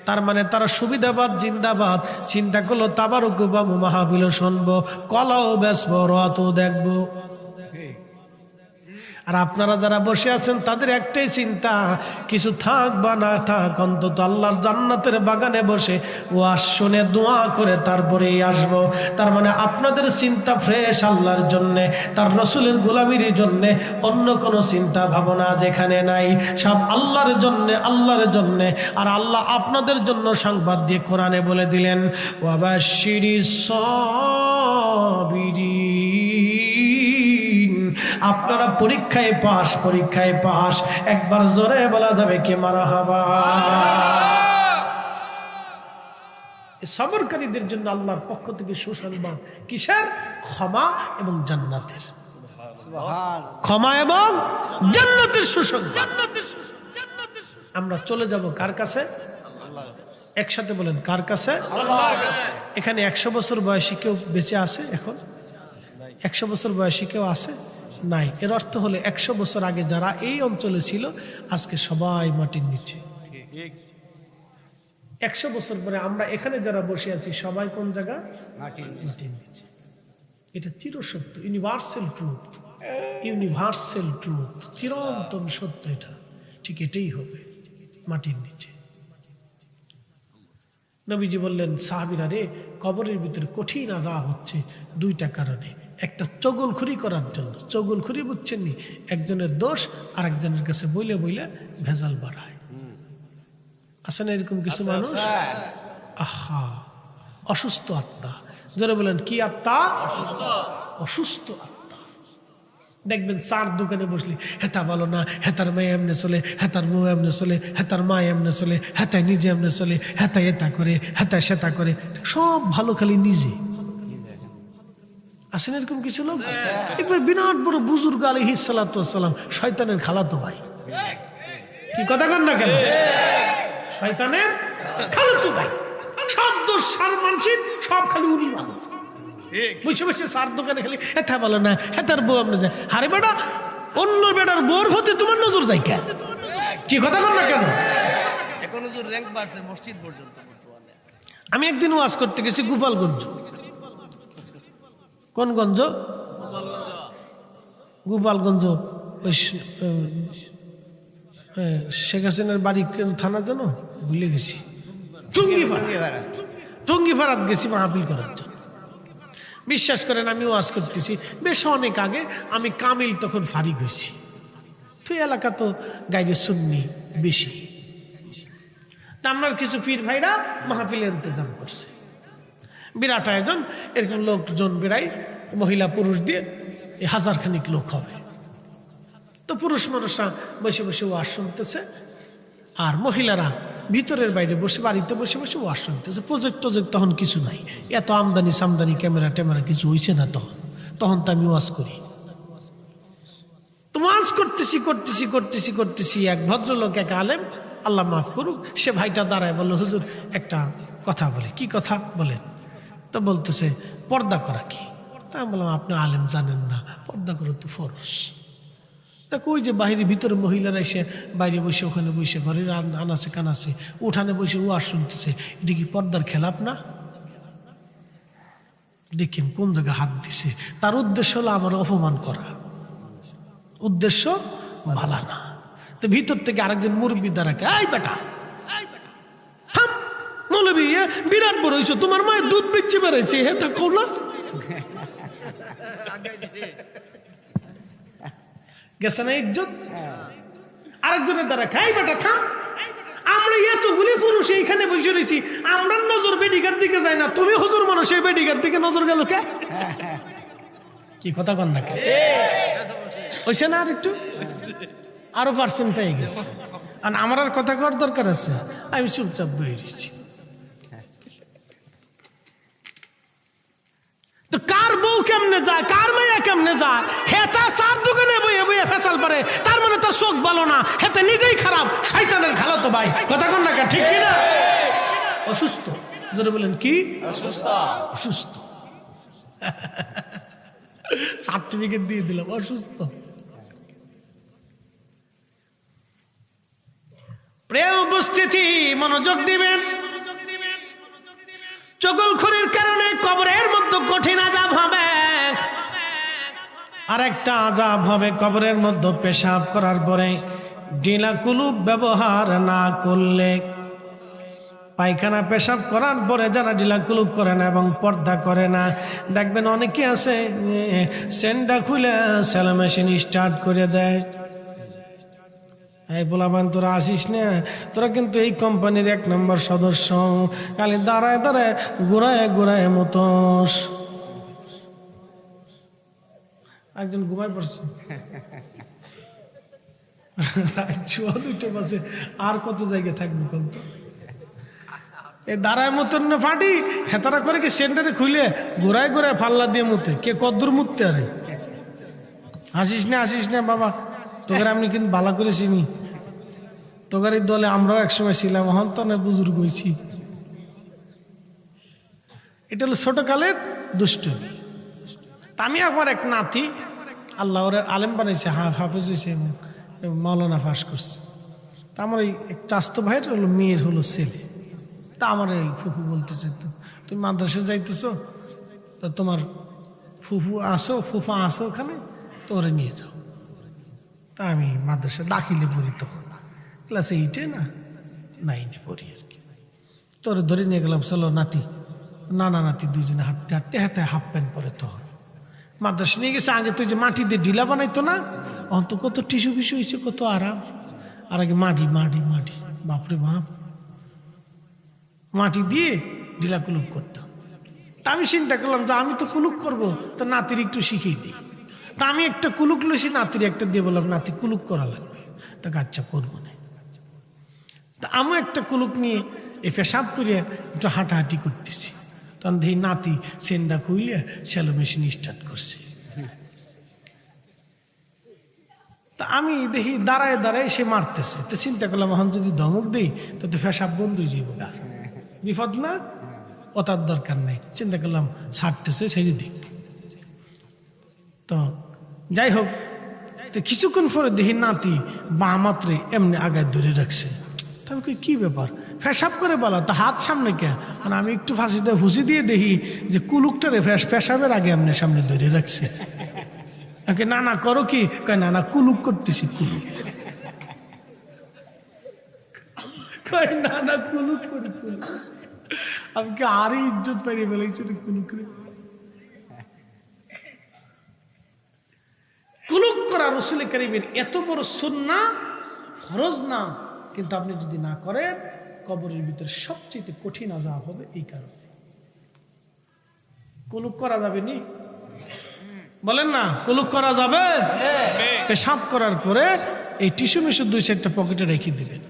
তার মানে তারা সুবিধাবাদ জিন্দাবাদ চিন্তা করলো, তাবারুক বাবু মাহফিলও শুনবো, কলাও বেচবো, রথও দেখবো। আর আপনারা যারা বসে আছেন তাদের একটাই চিন্তা, কিছু থাক বা না থাক, অন্তত আল্লাহর জান্নাতের বাগানে বসে ওয়াজ শুনে দোয়া করে তারপরেই আসবো। তার মানে আপনাদের চিন্তা ফ্রেশ আল্লাহর জন্যে, তার রসুলের গোলামির জন্যে, অন্য কোনো চিন্তা ভাবনা যেখানে নাই, সব আল্লাহর জন্যে, আল্লাহর জন্যে। আর আল্লাহ আপনাদের জন্য সংবাদ দিয়ে কোরআনে বলে দিলেন, ওয়াবাশশিরিস সাবিরিন। আপনারা পরীক্ষায় পাস, পরীক্ষায় পাস। একবার জোরে বলা যাবে কি মারহাবা। সবরকারীদের জন্য আল্লাহর পক্ষ থেকে সুসংবাদ, কিসের? ক্ষমা এবং জান্নাতের। ক্ষমা এবং জান্নাতের সুসংবাদ। আমরা চলে যাব কার কাছে? একসাথে বলেন, কার কাছে? এখানে 100 বছর বয়সী কেউ বেঁচে আছে? এখন 100 বছর বয়সী কেউ আছে? নাই। এর অর্থ হলো 100 বছর আগে যারা এই অঞ্চলে ছিল আজকে সবাই মাটির নিচে। 100 বছর পরে আমরা এখানে যারা বসে আছি সবাই কোন জায়গা? মাটির নিচে। এটা চিরসত্য, ইউনিভার্সাল ট্রুথ, ইউনিভার্সাল ট্রুথ, চিরন্তন সত্য। এটা ঠিক এটাই হবে, মাটির নিচে। নবীজি বললেন, সাহাবীরা রে, কবরের ভিতরে কঠিন আযাব হচ্ছে 2টা কারণে। একটা চগলখুরি করার জন্য। চগলখুরি বুঝছেন নি? একজনের দোষ আর একজনের কাছে বইলে বইলে ভেজাল বাড়ায়। আছে না এরকম কিছু মানুষ? আহা, অসুস্থ আত্মা। যারা বলেন কি আত্মা? অসুস্থ আত্মা। দেখবেন চার দোকানে বসলে হেতা ভালো না, হেতার মেয়ে এমনে চলে, হেতার বউ এমনে চলে, হেতার মা এমনে চলে, হেতায় নিজে এমনে চলে, হেতায় এটা করে, হেতায় সেতা করে, সব ভালো খালি নিজে। আসেন এরকম কিছু লোক? একবার বিরাট বড় বুজুর্গ আলাইহিস সালাতু ওয়াস সালাম, শয়তানের খালাতো ভাই। কি কথা কন না কেন? শয়তানের খালাতো ভাই। সব দোষ সার মানসিক, সব খালি উনি ভালো। বসে বসে সার দোকানে খালি হেতা ভালো না, হেতার বউ আপনি যায়। আরে বেটা, অন্য বেটার বউর হতে তোমার নজর যায় কেন? কি কথা কন না কেন? এখন হুজুর র‍্যাঙ্ক বাড়ছে মসজিদ পর্যন্ত বর্তমানে। আমি একদিন ওয়াজ করতে গেছি গোপালগঞ্জ। কোন গঞ্জ? গোপালগঞ্জ। ওই শেখ হাসিনার বাড়ি থানা জানো? ভুলে গেছি। টঙ্গিপাড়াত গেছি মাহফিল করার জন্য। বিশ্বাস করেন, আমি ওয়াজ করতেছি বেশ অনেক আগে। আমি কামিল তখন ফারিক হয়েছি। তো এলাকা তো গাইডে সুন্নি বেশি। তা আমরা কিছু পীর ভাইরা মাহফিলের ইন্তজাম করছে, বিরাট আয়োজন। এরকম লোকজন বেড়াই, মহিলা পুরুষ দিয়ে 1000 খানিক লোক হবে। তো পুরুষ মানুষরা বসে বসে ওয়াজ শুনতেছে, আর মহিলারা ভিতরের বাইরে বসে, বাড়িতে বসে বসে ওয়াজ শুনতেছে। প্রজেক্ট তখন কিছু নাই, এত আমদানি সামদানি ক্যামেরা ট্যামেরা কিছু হয়েছে না তখন তো আমি ওয়াজ করি। তো ওয়াজ করতেছি এক ভদ্রলোক, এক আলেম, আল্লাহ মাফ করুক, সে ভাইটা দাঁড়ায় বলল, হুজুর একটা কথা বলি। কি কথা বলেন? তো বলতেছে পর্দা করা কি? তা আমি বললাম, আপনি আলেম জানেন না, পর্দা করা তো ফরজ। ওই যে বাহিরে ভিতরে মহিলারা এসে বাইরে বসে, ওখানে বসে, ঘরের আনাচে কানাচে উঠানে বসে ওয়াজ শুনতেছে, এটা কি পর্দার খেলাপ না? দেখেন কোন জায়গায় হাত দিছে। তার উদ্দেশ্য হলো আমার অপমান করা, উদ্দেশ্য ভালো না। তো ভিতর থেকে আরেকজন মুরব্বী দাঁড়াকে, এই বেটা, মৌলবী বিরাট বড় হয়েছ, তোমার মায়ের দুধ বেচে বেড়াইছে, হে তা কও না? গেছে না ইজ্জত? আরেকজনের দ্বারা খাই বেটা থাম, আমরা এতগুলি পুরুষ এইখানে বসে রয়েছি, আমরা নজর বেডিকার দিকে যায় না, তুমি হুজুর মানুষ, এই বেডিকার দিকে নজর গেল কে? কি কথা কন না কে? হইছে না? আর একটু আরো পার্সেন্ট পেয়ে গেছে। আর আমার আর কথা কর দরকার আছে? আমি চুপচাপ বয়ে রয়েছি। তো কার বউ কেমনে যায়, কার মেয়ে কেমনে যায়, হেতা চার দোকানে বইয়ে বইয়ে ফেসাল পারে, তার মানে তার চোখ ভালো না, হেতে নিজেই খারাপ, শয়তানের খালাতো ভাই। কথা কন না কে? ঠিক কিনা? অসুস্থ। যদি বলেন কি অসুস্থ, সার্টিফিকেট দিয়ে দিলাম অসুস্থ। প্রিয় উপস্থিতি, মনোযোগ দিবেন। চগলখড়ির কারণে কবরের মধ্যে কঠিন আযাব হবে। আর একটা আযাব হবে কবরের মধ্যে পেশাব করার পরে ঢিলা কুলুপ ব্যবহার না করলে। পায়খানা পেশাব করার পরে যারা ঢিলা কুলুপ করে না এবং পর্দা করে না, দেখবেন অনেকে আছে সেন্ডা খুলে সেলা মেশিন স্টার্ট করে দেয়। এই বলাবান, তোরা আসিস না, তোরা কিন্তু এই কোম্পানির 1 নম্বর সদস্য, খালি দাঁড়ায় দাঁড়ায় ঘুরায় মতোস। একজন ঘুমায় পড়ছে রাত 2:30 বাজে, আর কত জায়গায় থাকবে কিন্তু এই দাঁড়ায় মতন না ফাটি হেতারা করে কি সেন্টারে খুলে ঘুরায় ফাল্লা দিয়ে মুতে, কে কদ্দুর মুততে? আরে আসিস না বাবা, তোকে আমি কিন্তু ভালো করে চিনি, তোকার এই দলে আমরাও একসময় ছিলাম, হন তো না বুজুর্গ হয়েছি। এটা হলো ছোটকালের দুষ্টুমি। তা আমি আমার এক নাতি, আল্লাহ ওরে আলেম বানাইছে, হাফেজ হয়েছে, মাওলানা পাস করছে। তা আমার এই চাস্তো ভাইয়ের হলো মেয়ের হলো ছেলে। তা আমার এই ফুফু বলতেছে, তুমি মাদ্রাসায় যাইতেছো, তা তোমার ফুফা আসো ওখানে, তো ওরে নিয়ে যাও। তা আমি মাদ্রাসা দাখিলে পড়ি, তখন ক্লাস 8-এ না 9-এ পড়ি আর কি। তোরে ধরে নিয়ে গেলাম, চলো নাতি, নানা নাতি দুইজনে হাঁটতে হাঁটতে হাঁটতে হাফ প্যান্ট পরে তখন মাদ্রাসা নিয়ে গেছে। আগে তো যে মাটি দিয়ে ঢিলা বানাইতো না, অন্ত কত টিস্যু ফিসু হয়েছে, কত আরাম। আর আগে মাটি মাটি মাটি, বাপরে বাপ, মাটি দিয়ে ঢিলা কুলুক করতাম। তা আমি চিন্তা করলাম যে আমি তো কুলুক করবো, তো নাতির একটু শিখিয়ে দিই। তা আমি একটা কুলুক লইছি, নাতির একটা দিয়ে বললাম, নাতি কুলুক করা লাগবে। তা আচ্ছা করবো না। তা আমি একটা কুলুক নিয়ে এই পেশাব করিয়া একটু হাঁটাহাঁটি করতেছি, তখন দেখি নাতি সেন্ডা খুইলে শ্যালো মেশিন স্টার্ট করছে। তা আমি দেখি দাঁড়ায় দাঁড়ায় সে মারতেছে। তো চিন্তা করলাম, এখন যদি ধমক দিই তো পেশাব বন্ধ হয়ে যাবো, বিপদ না, ও তার দরকার নেই। চিন্তা করলাম ছাড়তেছে, সেই দিক। তো যাই হোক, তো কিছুক্ষণ পরে দেখি নাতি বা মাত্রে এমনি আগায় ধরে রাখছে। তবে কি ব্যাপার, পেশাব করে বলা, তা হাত সামনে কে? মানে আমি একটু ফুসি দিয়ে দেখি যে কুলুকটারে পেশাবের আগে এমনি সামনে ধরে রাখছে। না না করো কি? না না কুলুক করতেছি, কুলুক। না না কুলুক করি, কুলুক। আমি কি আরই ইজ্জত পাইয়ে ফেলাইছি কুলুক করে। কুলুক করা রাসূল কারীমের এত বড় সুন্নাহ, ফরজ না, কিন্তু আপনি যদি না করেন কবরের ভিতরে সবচেয়ে কঠিন আযাব হবে। এই কারণে কুলুক করা যাবে নি? বলেন না, কুলুক করা যাবে? পেশাব করার পরে এই টিস্যু মিশু 2-4টা পকেটে রেখে দিবেন।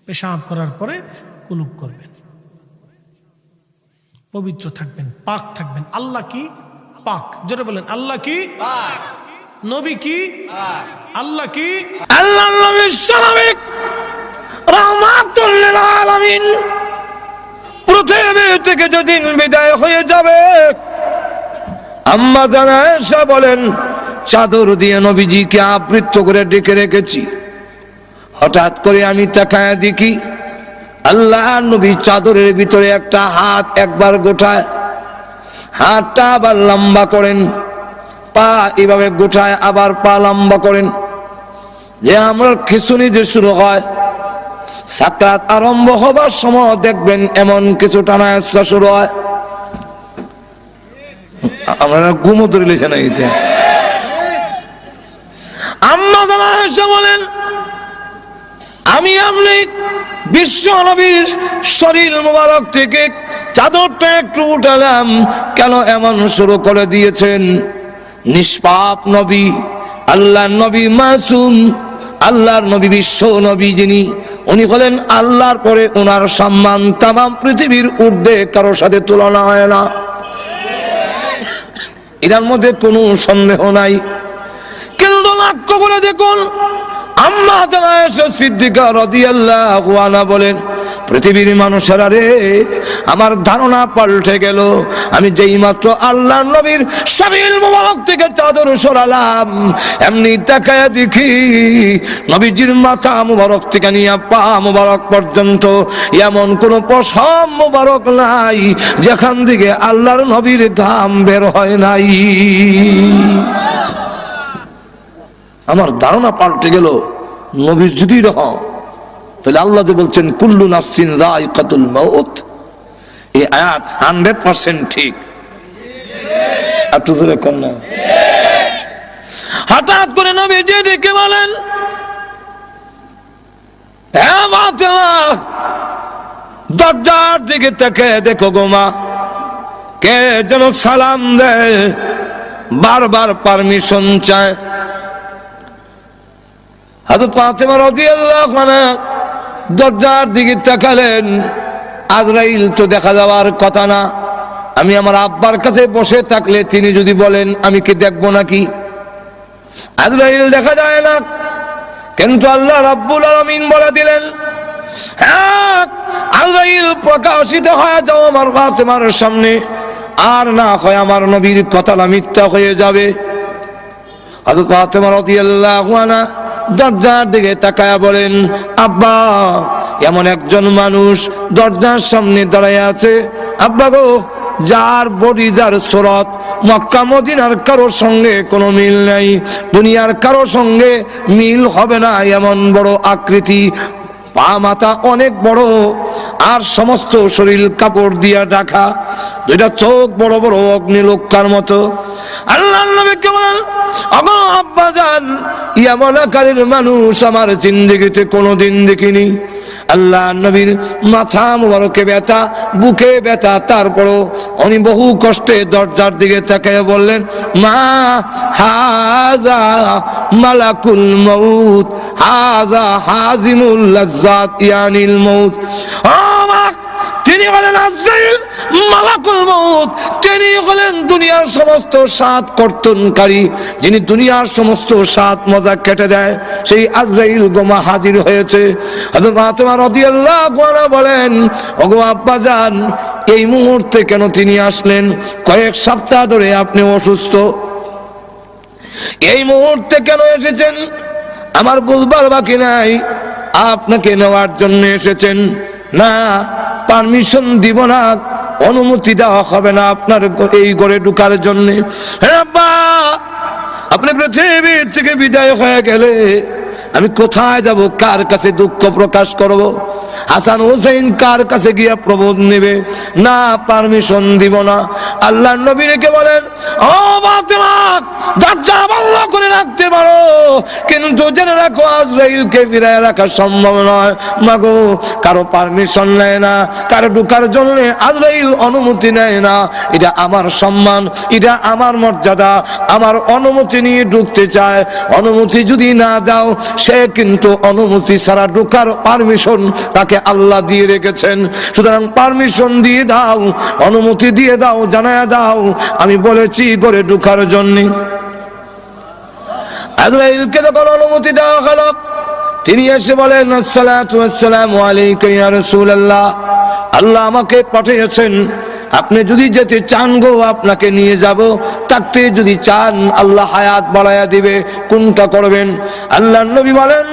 পেশাব করার পরে কুলুক করবেন, পবিত্র থাকবেন, পাক থাকবেন। আল্লাহ কি? পাক। জোরে বলেন, আল্লাহ কি? পাক। নবী কি? পাক। আল্লাহ কি? আল্লাহর নবীর সালামিক রাহমাতুল লিল আলামিন পৃথিবী থেকে যেদিন বিদায় হয়ে যাবে, আম্মা জান আয়েশা বলেন, চাদর দিয়ে নবীজিকে আবৃত করে ডেকে রেখেছি। হঠাৎ করে আমি তাকায় দেখি আল্লাহর নবী চাদরের ভিতরে একটা হাত একবার গোটায়, হাতটা আবার লম্বা করেন, পা এভাবে গোটায়, আবার পা লম্বা করেন। যে আমরা খিচুনি যে শুরু হয়, সাকরাত আরম্ভ হবার সময় দেখবেন এমন কিছু টানা আসা শুরু হয়। আমরা ঘুমো ধরে লেছে না এতে। আম্মা জান আয়েশা বলেন, আমি আপনি বিশ্ব নবীর শরীর মোবারক থেকে চাদরটা একটু উঠালাম, কেন এমন শুরু করে দিয়েছেন? নিষ্পাপ নবী, আল্লাহর নবী মাসুম, আল্লাহর নবী বিশ্ব নবী যিনি, উনি হলেন আল্লাহর পরে ওনার সম্মান তাম পৃথিবীর ঊর্ধ্বে কারোর সাথে তুলনা হয় না, এটার মধ্যে কোনো সন্দেহ নাই। কিন্তু লক্ষ্য করে দেখুন, আম্মা জান আয়েশা সিদ্দিকা রাদিয়াল্লাহু আনহা বলেন, পৃথিবীর মানুষেরা রে, আমার ধারণা পাল্টে গেল। আমি যেই মাত্র আল্লাহর নবীর শরীর মোবারক থেকে চাদর সরালাম, এমনি তাকায়া দেখি নবীজির মাথা মোবারক থেকে নিয়ে পা মোবারক পর্যন্ত এমন কোন পশম মোবারক নাই যেখান থেকে আল্লাহর নবীর ঘাম বের হয় নাই। আমার ধারণা পাল্টে গেল। নবীর যদি রহম, তাহলে আল্লাহ যে বলছেন কুল্লু নাফসিন যায়িকাতুল মাউত, এই আয়াত 100% ঠিক। একটু জোরে কোন না। হঠাৎ করে নবীজি ডেকে বলেন, হ্যাঁ ফাতেমা, দরজার দিকে তাকে দেখো গো মা, কে যেন সালাম দেয়, বারবার পারমিশন চায়। হযরত ফাতেমা রাদিয়াল্লাহু আনহা দরজার দিকে তাকালেন, আজরাইল তো দেখা যাওয়ার কথা না। আমি আমার আব্বার কাছে বসে থাকলে তিনি যদি বলেন আমি কি দেখবো নাকি? আজরাইল দেখা যায় না, কিন্তু আল্লাহ রাব্বুল আলামিন বলে দিলেন, হ্যাঁ আজরাইল প্রকাশিত হয়ে যাও আমার ফাতেমার সামনে, আর না হয় আমার নবীর কথাটা মিথ্যা হয়ে যাবে। হযরত ফাতেমা রাদিয়াল্লাহু আনহা দরজার দিকে তাকায়া বলেন, আব্বা, এমন একজন মানুষ দরজার সামনে দাঁড়ায় আছে আব্বা গো, যার বডি, যার সুরত মক্কা মদিনার কারো সঙ্গে কোনো মিল নাই, দুনিয়ার কারো সঙ্গে মিল হবে না, এমন বড় আকৃতি, পা মাথা অনেক বড়, আর সমস্ত শরীর কাপড় দিয়া ঢাকা, দুইটা চোখ বড় বড় অগ্নিলোকার মতো। আল্লাহর নবীকে বলেন, ওগো আব্বাজান, এমন আকারের মানুষ আমার জিন্দেগিতে কোনোদিন দেখিনি। আল্লাহ নবীর মাথা মুবারকে ব্যথা, বুকে ব্যথা, তারপরও উনি বহু কষ্টে দরজার দিকে তাকিয়ে বললেন, মা হাজা মালাকুল মউত, হাজা হাজিমুল লাজ্জাত ইয়ানিল মউত। ও মা, তিনি হলেন আজরাইল মালাকুল মউত, তিনি হলেন দুনিয়ার সমস্ত স্বাদ কর্তনকারী, যিনি দুনিয়ার সমস্ত স্বাদ মজা কেটে দেয়, সেই আজরাইল গোমা হাজির হয়েছে। হযরত ফাতেমা রাদিয়াল্লাহু আনহা বলেন, ওগো আব্বাজান, এই মুহূর্তে কেন তিনি আসলেন? কয়েক সপ্তাহ ধরে আপনি অসুস্থ, এই মুহূর্তে কেন এসেছেন আমার বুঝবার বাকি নাই। আপনাকে নেওয়ার জন্য এসেছেন। না, পারমিশন দিব না, অনুমতি দেওয়া হবে না আপনার এই ঘরে ঢুকার জন্য। হ্যাঁ আব্বা, আপনি পৃথিবী থেকে বিদায় হয়ে গেলে আমি কোথায় যাব, কার কাছে দুঃখ প্রকাশ করব? হাসান হুসাইন কার কাছে গিয়া প্রবোধ নেবে? না, পারমিশন দিব না। আল্লাহর নবী রেখে বলেন, ও ফাতেমা, দরজা বন্ধ করে রাখতে পারো, কিন্তু জেনে রাখো আজরাইলকে ফিরায় রাখা সম্ভব নয়। মাগো, কারো পারমিশন নেয় না, কারো ঢুকার জন্য আজরাইল অনুমতি নেয় না। এটা আমার সম্মান, এটা আমার মর্যাদা, আমার অনুমতি নিয়ে ঢুকতে চায়। অনুমতি যদি না দাও, সে কিন্তু অনুমতি ছাড়া ঢুকার পারমিশন তাকে আল্লাহ দিয়ে রেখেছেন। সুতরাং পারমিশন দিয়ে দাও, অনুমতি দিয়ে দাও, জানায়া দাও আমি বলেছি করে ঢুকার জন্য। আজরাইলকে যখন অনুমতি দেওয়া হলো, তিনি এসে বলেন, আসসালাতু ওয়াসসালামু আলাইকা ইয়া রাসূলুল্লাহ, আল্লাহ আমাকে পাঠিয়েছেন, আপনি যদি যেতে চান গো আপনাকে নিয়ে যাব, থাকতে যদি চান আল্লাহ হায়াত বাড়ায়া দিবে, কোনটা করবেন? আল্লাহর নবী বলেন,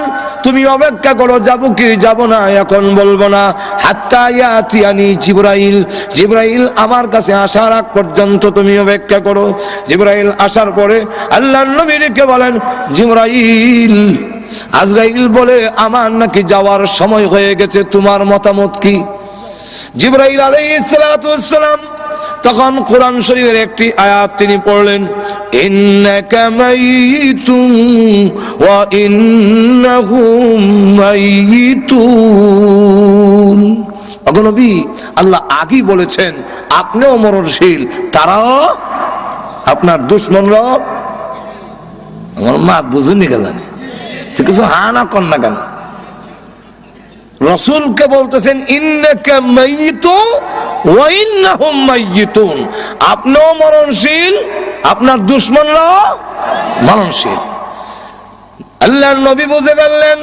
তুমি অপেক্ষা করো, যাব কি যাব না এখন বলবো না, হাত্তা ইয়াতিয়ানি জিবরাইল, জিবরাইল আমার কাছে আসার আগ পর্যন্ত তুমি অপেক্ষা করো। জিবরাইল আসার পরে আল্লাহর নবী রেখে বলেন, জিবরাইল, আজরাইল বলে আমার নাকি যাওয়ার সময় হয়ে গেছে, তোমার মতামত কি? জিবরাইল আলাইহিস সালাতু ওয়াস সালাম তখন কোরআন শরীফের একটি আয়াত তিনি পড়লেন, ইন্নাকা মাইয়িতুন ওয়া ইন্নাহুম মাইয়িতুন। ওগো নবী, আল্লাহ আগেই বলেছেন আপনিও মরণশীল, তারাও আপনার দুশমনরাও। আমার মা বুঝুনি কে জানে, ঠিক আছে, হ্যাঁ না কর না কেন? রাসূলকে বলতেছেন ইন্নাকা মাইয়িতুন ওয়া ইন্নাহুম মাইয়িতুন, আপনিও মরণশীল, আপনার দুশমনরাও মরণশীল। আল্লাহর নবী বুঝে ফেললেন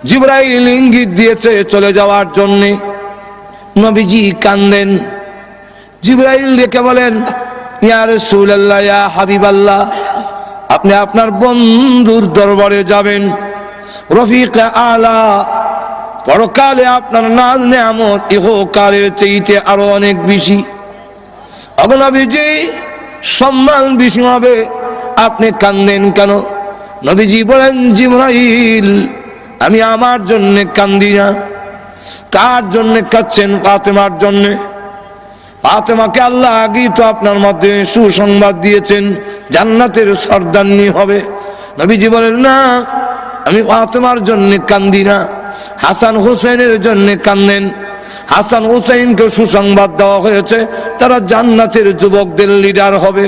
জিবরাইল ইঙ্গিত দিয়েছে চলে যাওয়ার জন্য। নবীজি কান্দেন। জিবরাইল ডেকে বলেন, ইয়া রাসূলুল্লাহ, ইয়া হাবিবাল্লাহ, আপনি আপনার বন্ধুর দরবারে যাবেন, রফিক আলা, পরকালে আপনার নাজ নেয়ামত ইহকালের চাইতে আরো অনেক বেশি। নবীজি সম্মান বেশি হবে, আপনি কান্দেন কেন? নবীজি বলেন, জিবরাইল, আমি আমার জন্য কান্দি না। কার জন্য কাঁদছেন? ফাতেমার জন্য। ফাতেমাকে আল্লাহ আগেই তো আপনার মধ্যে সুসংবাদ দিয়েছেন, জান্নাতের সর্দারনি হবে। নবীজি বলেন, না, আমি ফাতেমার জন্য কান্দি না, হাসান হুসাইনের জন্য কান্দেন। হাসান হুসাইনকে সুসংবাদ দেওয়া হয়েছে, তারা জান্নাতের যুবকদের লিডার হবে।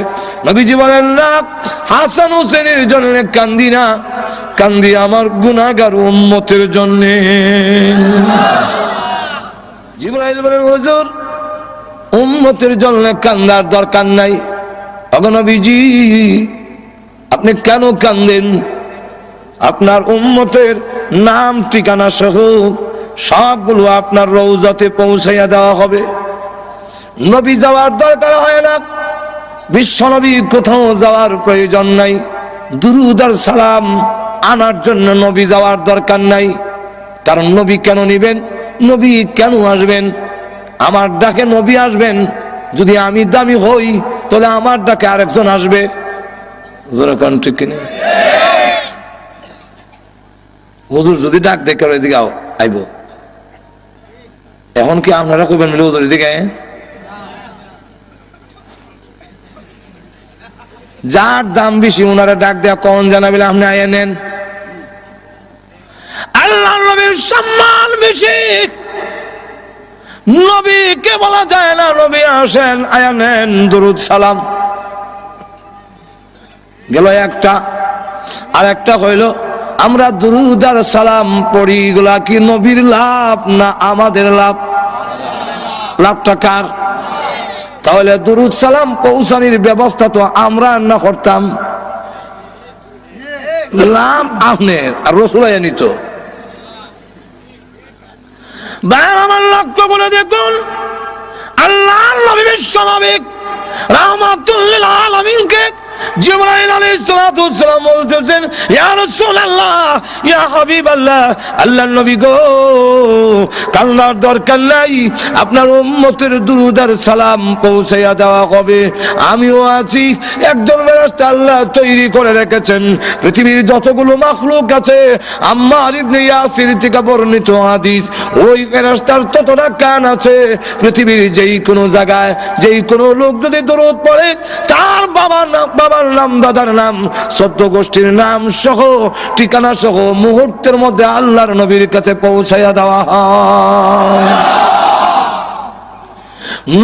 নবীজি বলেন, না, হাসান হুসাইনের জন্য কান্দি না, কান্দি আমার গুনাহগার উম্মতের জন্য। জিবরাইল বলেন, হুজুর, উম্মতের জন্য কান্দার দরকার নাই। ওগো নবীজি, আপনি কেন কান্দেন? আপনার উম্মতের নাম ঠিকানা সহ সবগুলো আপনার রওজাতে পৌঁছাইয়া দেওয়া হবে। নবী যাওয়ার দরকার হয় না, বিশ্ব নবী কোথাও যাওয়ার প্রয়োজন নাই, দুরূদ আর সালাম আনার জন্য নবী যাওয়ার দরকার নাই। কারণ নবী কেন নিবেন, নবী কেন আসবেন? আমার ডাকে নবী আসবেন। যদি আমি দামি হই তাহলে আমার ডাকে আরেকজন আসবে। ঠিক কিনা? হুজুর যদি ডাক দেখে এদিকে আইব, এখন কি আপনারা কইবেন মিলে হুজুর এদিকে? যার দাম বেশি ওনারা ডাক দেয়া কখন জানাবেন আপনি আয়া নেন। আল্লাহ নবীর সম্মান বেশি, নবীকে বলা যায় না নবী আসেন আয়া নেন দুরূদ সালাম গেল একটা। আর একটা হইল আমরা দুরূদ আর সালাম পড়ি, এগুলা কি নবীর লাভ না আমাদের লাভ? লাভটা কার? তাহলে দুরূদ সালাম পৌঁছানোর ব্যবস্থা তো আমরা না করতাম, লাভ আপনার আর রাসূল নিত। ভাই আমার লক্ষ্য করে দেখুন, আল্লাহর নবী বিশ্ব নবী রাহমাতুল লিল আলামিনকে জিবরাইল আলাইহিস সালাতু ওয়াস সালাম বলতেছেন, ইয়া রাসূলুল্লাহ, ইয়া হাবিবাল্লাহ, আল্লাহর নবী গো, কান্নার দরকার নাই, আপনার উম্মতের দুরূদ আর সালাম পৌঁছাইয়া দেওয়া হবে। আমিও আছি, একজন ফেরেশতা আল্লাহ তৈরি করে রেখেছেন। পৃথিবীর যতগুলো মাখলুক আছে, আম্মার ইবনে ইয়াসির থেকে বর্ণিত হাদিস, ওই ফেরেশতার ততটা কান আছে। পৃথিবীর যেই কোনো জায়গায় যেই কোনো লোক যদি দরুদ পড়ে, তার বাবার নাম, দাদার নাম, সদ্য গোষ্ঠীর নাম সহ ঠিকানা সহ মুহূর্তের মধ্যে আল্লাহর নবীর কাছে পৌঁছাইয়া দেওয়া হয়।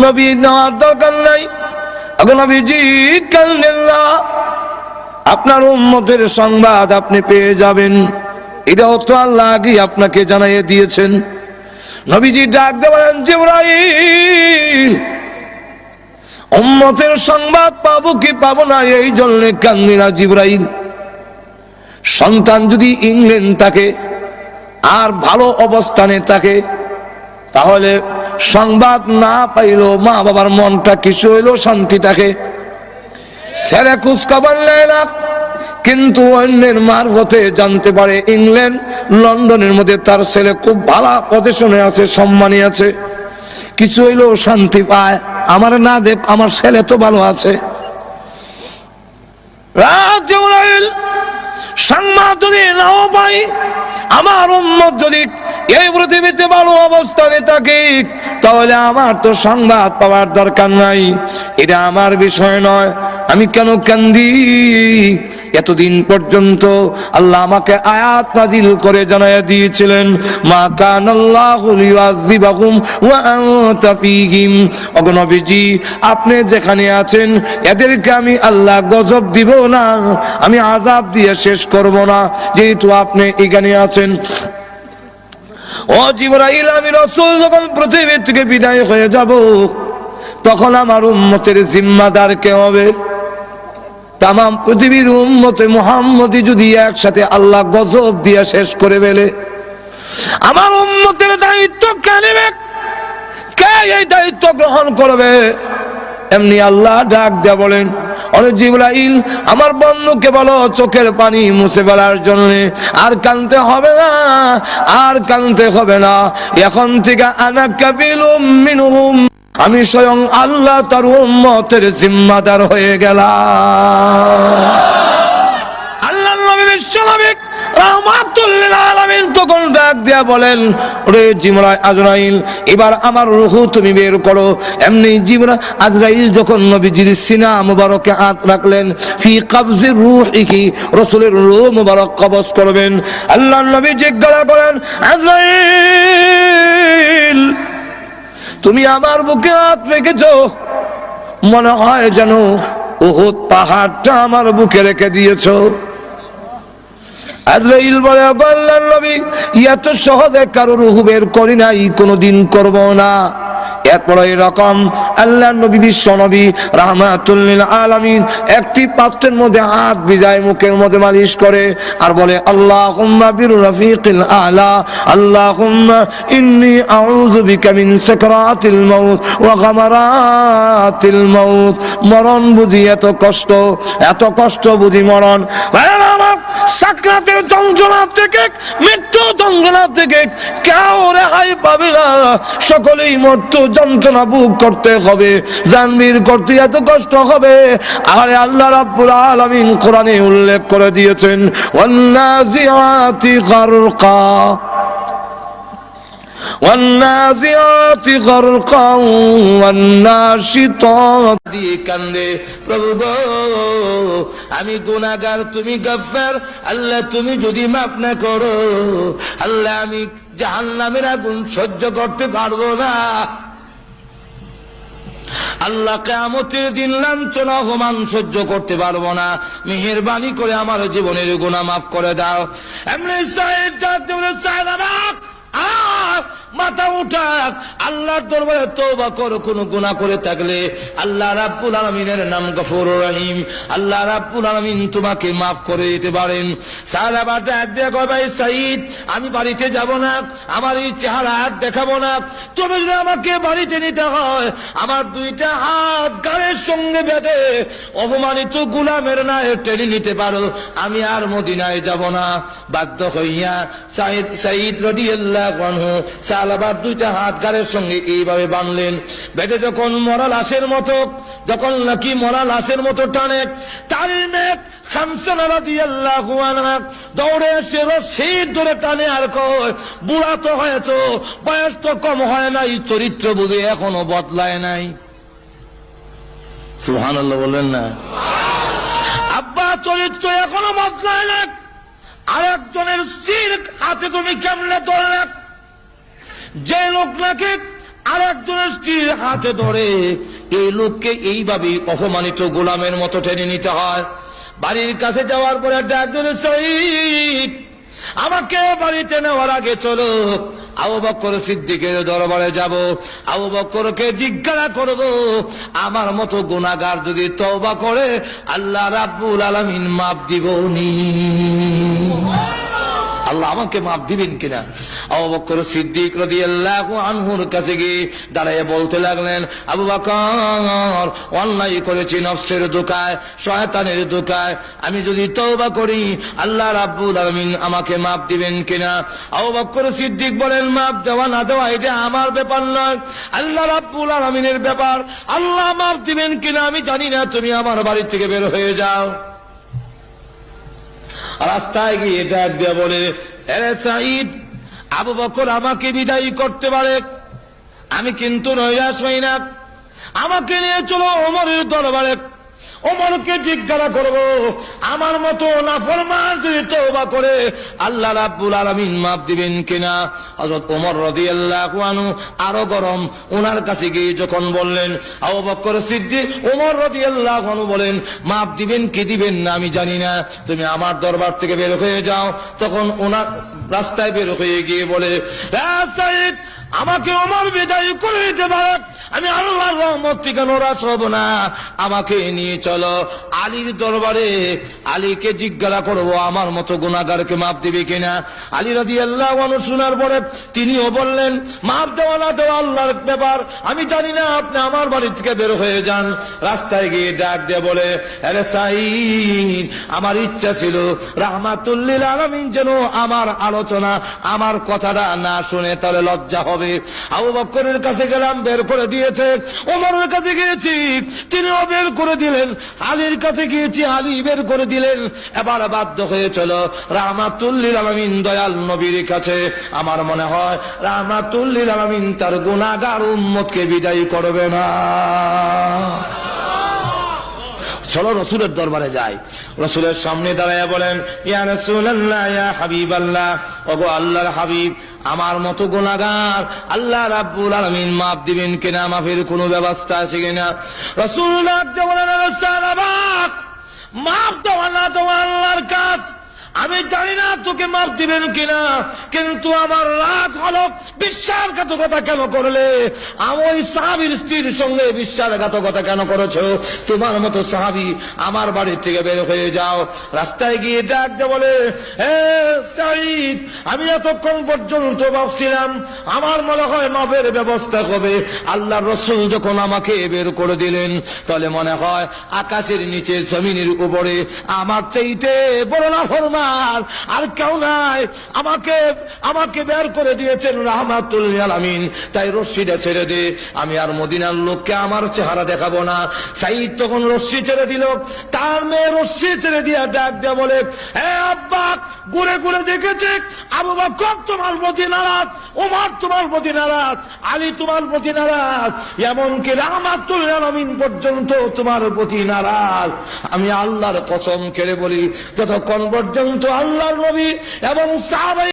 নবী নেওয়ার দরকার নাই। আগে নবীজি কাল্লাহ, আপনার উম্মতের সংবাদ আপনি পেয়ে যাবেন, এটাও তো আল্লাহ আগে আপনাকে জানাইয়ে দিয়েছেন। নবীজি ডাক দেবেন, জিবরাইল, উম্মতের সংবাদ পাবো কি পাবো না এই জন্য কান্দি না জিবরাইল। সন্তান যদি ইংল্যান্ড থাকে আর ভালো অবস্থানে থাকে, তাহলে সংবাদ না পাইলেও মা বাবার মনটা কিছু হইলেও শান্তি থাকে। ছেলে খোঁজ খবর নেয় না, কিন্তু অন্যের মারফতে জানতে পারে ইংল্যান্ড লন্ডনের মধ্যে তার ছেলে খুব ভালো পজিশনে আছে, সম্মানী আছে, কিছু হইলেও শান্তি পায়। আমার না দেখ, আমার ছেলে তো ভালো আছে। সংবাদ যদি নাও পাই, আমার উম্মত যদি এই পৃথিবীতে ভালো অবস্থানে থাকে, তাহলে আমার তো সংবাদ পাওয়ার দরকার নাই। এটা আমার বিষয় নয়। আমি কেন কান্দি? এতদিন পর্যন্ত আল্লাহ আমাকে আয়াত নাজিল করে জানাইয়া দিয়েছিলেন, মা কানাল্লাহু লিয়ুযিবাহুম ওয়া আনতা ফীহিম। ওগো নবীজি, আপনি যেখানে আছেন এদেরকে আমি আল্লাহ গজব দিব না, আমি আযাব দিয়ে শেষ করব না, যেহেতু আপনি এখানে আছেন। ও জিবরাইল, আমি রাসূল যখন পৃথিবী থেকে বিদায় হয়ে যাব, তখন আমার উম্মতের জিম্মাদার কে হবে? তাম পৃথিবীর উম্মতে মুহাম্মদী যদি একসাথে আল্লাহ গজব দিয়ে শেষ করে ফেলে, আমার উম্মতের দায়িত্ব কে নেবে? কে এই দায়িত্ব গ্রহণ করবে? এমনি আল্লাহ ডাক দিয়ে বলেন, ওরে জিবরাইল, আমার বন্ধুকে বলো চোখের পানি মুছে ফেলার জন্য। আর কাঁদতে হবে না, আর কাঁদতে হবে না, এখন থেকে আনা কাফিলুম মিনহুম, আমি স্বয়ং আল্লাহ তার উম্মতের জিম্মাদার হয়ে গেলাম। আল্লাহর নবী বিশ্বনবী রাহমাতুল লিল আলামিন তখন ডাক দিয়া বলেন, ওরে জিবরাইল, আজরাইল, এবার আমার রূহ তুমি বের করো। এমনি জিবরাইল আজরাইল যখন নবীজির সিনা মুবারকে হাত রাখলেন, ফি কবজির রূহিহি, রাসূলের রূহ মুবারক কবজ করবেন। আল্লাহর নবী জিজ্ঞাসা করেন, আজরাইল, তুমি আমার বুকে হাত রেখেছো, মনে হয় যেন উহুদ পাহাড়টা আমার বুকে রেখে দিয়েছো। আজরাইল বলে, আল্লাহর নবী, এত সহজে কারো রূহ বের করি নাই, কোনোদিন করব না। এরপর এরকম আল্লাহ নবী বিশ্ব নবী রাহমাতুল লিল আলামিন একটি পাত্রের মধ্যে হাত ভিজায় মুখের মধ্যে মালিশ করে আর বলে আল্লাহুম্মা বির রাফিকিল আলা আল্লাহুম্মা ইন্নী আউযু বিকা মিন সাকরাতিল মাউত ওয়া গামারাতিল মাউত। মরণ বুঝি এত কষ্ট বুঝি মরণ। সাকরাতের যন্ত্রণা থেকে, মৃত্যু যন্ত্রণা থেকে কেউ রেহাই পাবে না, সকলেই মৃত্যু যন্ত্রণা ভোগ করতে হবে, জানবীর করতে এত কষ্ট হবে। আরে আল্লাহ রাব্বুল আলামিন কোরআনে উল্লেখ করে দিয়েছেন ওয়ান্নাজিআতি গারকা ওয়ান্নাজিআতি গারকা ওয়ান্নাশিতাত দিয়ে কান্দে, প্রভু গো আমি গুনাহগার, তুমি গফফার, আল্লাহ তুমি যদি মাফ না করো, আল্লাহ আমি জাহান্নামের আগুন সহ্য করতে পারবো না। আল্লাহ কিয়ামতের দিন লাঞ্ছনা অপমান সহ্য করতে পারবো না, মেহেরবানি করে আমার জীবনের গুনাহ মাফ করে দাও। এমনি সাইদ জানতে বলে সাইদ মাথা উঠাক, আল্লাহর দরবারে তওবা করো। কোন গুনাহ করে থাকলে আল্লাহ রাব্বুল আলামিনের নাম গফুরুর রহিম, আল্লাহ রাব্বুল আলামিন তোমাকে maaf করে দিতে পারেন। সাহাবা ডাক দিয়ে কয় ভাই সাঈদ আমি বাড়িতে যাব না, আমার এই চেহারা আর দেখাবো না, তুমি যদি আমাকে বাড়িতে নিতে হয় আমার দুইটা হাত গায়ের সঙ্গে বেঁধে অপমানিত গোলামের নায়ে টেনে নিতে পারো, আমি আর মদিনায় যাব না। বাধ্য হইয়া সাঈদ রাদিয়াল্লাহু আনহু সাহাবার দুইটা হাত গায়ের সঙ্গে এইভাবে বাঁধলেন, বেঁধে যখন মরা লাশের মতো, যখন নাকি মরা লাশের মতো টানে, তার মেয়ে খামসানা রাদিয়াল্লাহু আনহা দৌড়ে এসে রশি ধরে টানে আর কয় বুড়া তো হয়েছে, বয়স তো কম হয় নাই, চরিত্র বুঝে এখনো বদলায় নাই। সুবহানাল্লাহ বললেন না? আব্বা চরিত্র এখনো বদলায় না, আরেকজনের স্ত্রীর হাতে তুমি কেমনে ধরলে? যে লোক নাকি আরেকজনের স্ত্রীর হাতে ধরে এই লোককে এইভাবে অপমানিত গোলামের মতো টেনে নিতে হয়। বাড়ির কাছে যাওয়ার পরে ডাক দিল সাঈদ আমাকে বাড়িতে নেওয়ার আগে চলো আবু বকর সিদ্দিকের দরবারে যাব, আবু বকরকে জিজ্ঞাসা করব আমার মতো গুনাহগার যদি তওবা করে আল্লাহ রাব্বুল আলামিন মাফ দিবনি, আল্লাহ আমাকে মাফ দিবেন কিনা। আবু বকর সিদ্দিক রাদিয়াল্লাহু আনহুর কাছে গিয়ে দাঁড়িয়ে বলতে লাগলেন আবু বকর অন্যায় করেছি নফসের ধোঁকায়, শয়তানের ধোঁকায়, আমি যদি তওবা করি আল্লাহ রাব্বুল আলামিন আমাকে মাফ দিবেন কিনা। আবু বকর সিদ্দিক বলেন মাফ দেওয়া না দেওয়া এটা আমার ব্যাপার নয়, আল্লাহ রাব্বুল আলামিনের ব্যাপার, আল্লাহ মাফ দিবেন কিনা আমি জানি না, তুমি আমার বাড়ি থেকে বের হয়ে যাও। রাস্তায় গিয়ে ডাক দিয়ে বলে আরে সাঈদ আবু বকর আমাকে বিদায় করতে পারে, আমি কিন্তু নৈরাশ হই না, আমাকে নিয়ে চলো ওমরের দরবারে, ওমরকে জিজ্ঞাসা করব আমার মতো নাফরমান যদি তওবা করে আল্লাহ রাব্বুল আলামিন মাফ দিবেন কিনা। হযরত ওমর রাদিয়াল্লাহু আনহু আরো গরম, ওনার কাছে গিয়ে যখন বললেন আবু বকর সিদ্দিক, ওমর রাদিয়াল্লাহু আনহু বলেন মাফ দিবেন কি দিবেন না আমি জানি না, তুমি আমার দরবার থেকে বের হয়ে যাও। তখন ওনার রাস্তায় বের হয়ে গিয়ে বলে সাঈদ আমাকে ওমর বিদায় করে দিতে পারে, আমি আল্লাহর রহমত থেকে নারাজ হব না, আমাকে নিয়ে চলো আলীর দরবারে, আলীকে জিজ্ঞাসা করবো আমার মতো গুনাহগারকে মাফ দিবে কিনা। আলী রাদিয়াল্লাহু আনহু শোনার পরে তিনিও বললেন মাফ দেওয়া না দেওয়া আল্লাহর ব্যাপার, আমি জানি না, আপনি আমার বাড়ি থেকে বের হয়ে যান। রাস্তায় গিয়ে ডাক দিয়ে বলে আরে সাঈদ আমার ইচ্ছা ছিল রাহমাতুল লিল আলামিন যেন আমার আলোচনা আমার কথাটা না শুনে, তাহলে লজ্জা হবে। আবু বকরের কাছে গেলাম, বের করে দিয়েছে, ওমরের কাছে গিয়েছি তিনিও বের করে দিলেন, আলীর কাছে গিয়েছি আলী বের করে দিলেন। এবার বাধ্য হয়ে চলো রাহমাতুল লিল আলামিন দয়াল নবীর কাছে। আমার মনে হয় রাহমাতুল লিল আলামিন তার গুনাহগার উম্মতকে বিদায় করবে না। চলো রসুলের দরবারে যাই। রসুলের সামনে দাঁড়াইয়া বলেন ইয়া রাসূলুল্লাহ ইয়া হাবিবাল্লাহ, ওগো আল্লাহর হাবিব আমার মতো গুনাহগার আল্লাহ রাব্বুল আলামিন মাফ দিবেন কিনা, মাফের কোনো ব্যবস্থা আছে কিনা। রাসূলুল্লাহ বলেন সাহাবা মাফ দেওয়া না দেওয়া আল্লাহর কাজ, আমি জানি না তোকে মাপ দিবেন কিনা, কিন্তু আমার রাগ হলো বিশ্বাসঘাতকতা কেন করলে? ওই সাহাবীর স্ত্রীর সঙ্গে বিশ্বাসঘাতকতা কেন করেছো? তোমার মতো সাহাবী আমার বাড়ি থেকে বের হয়ে যাও। রাস্তায় গিয়ে ডাক দিয়ে বলে, সাঈদ, আমি এতক্ষণ পর্যন্ত ভাবছিলাম আমার মনে হয় মাপের ব্যবস্থা হবে। আল্লাহর রাসূল যখন আমাকে বের করে দিলেন, তাহলে মনে হয় আকাশের নিচে জমিনের উপরে আমার চাইতে বড় নাফরমান আর কেউ নাই। আমাকে বের করে দিয়েছেন রাহমাতুল লিল আলামিন। তাই রশ্মিটা ছেড়ে দে, আমি আর মদিনার লোককে আমার চেহারা দেখাবো না। সাঈদ তখন রশ্মি ছেড়ে দিল। তার মেয়ে রশ্মি ছেড়ে দিয়া ডাক দিয়া বলে, হে আব্বা, ঘুরে ঘুরে দেখেছে আবু বকর তোমার প্রতি নারাজ, ওমর তোমার প্রতি নারাজ, আলী তোমার প্রতি নারাজ, এমনকি রাহমাতুল লিল আলামিন পর্যন্ত তোমার প্রতি নারাজ। আমি আল্লাহর কসম খেলে বলি, যতক্ষণ পর্যন্ত আল্লাহর নবী এবং সাহাবা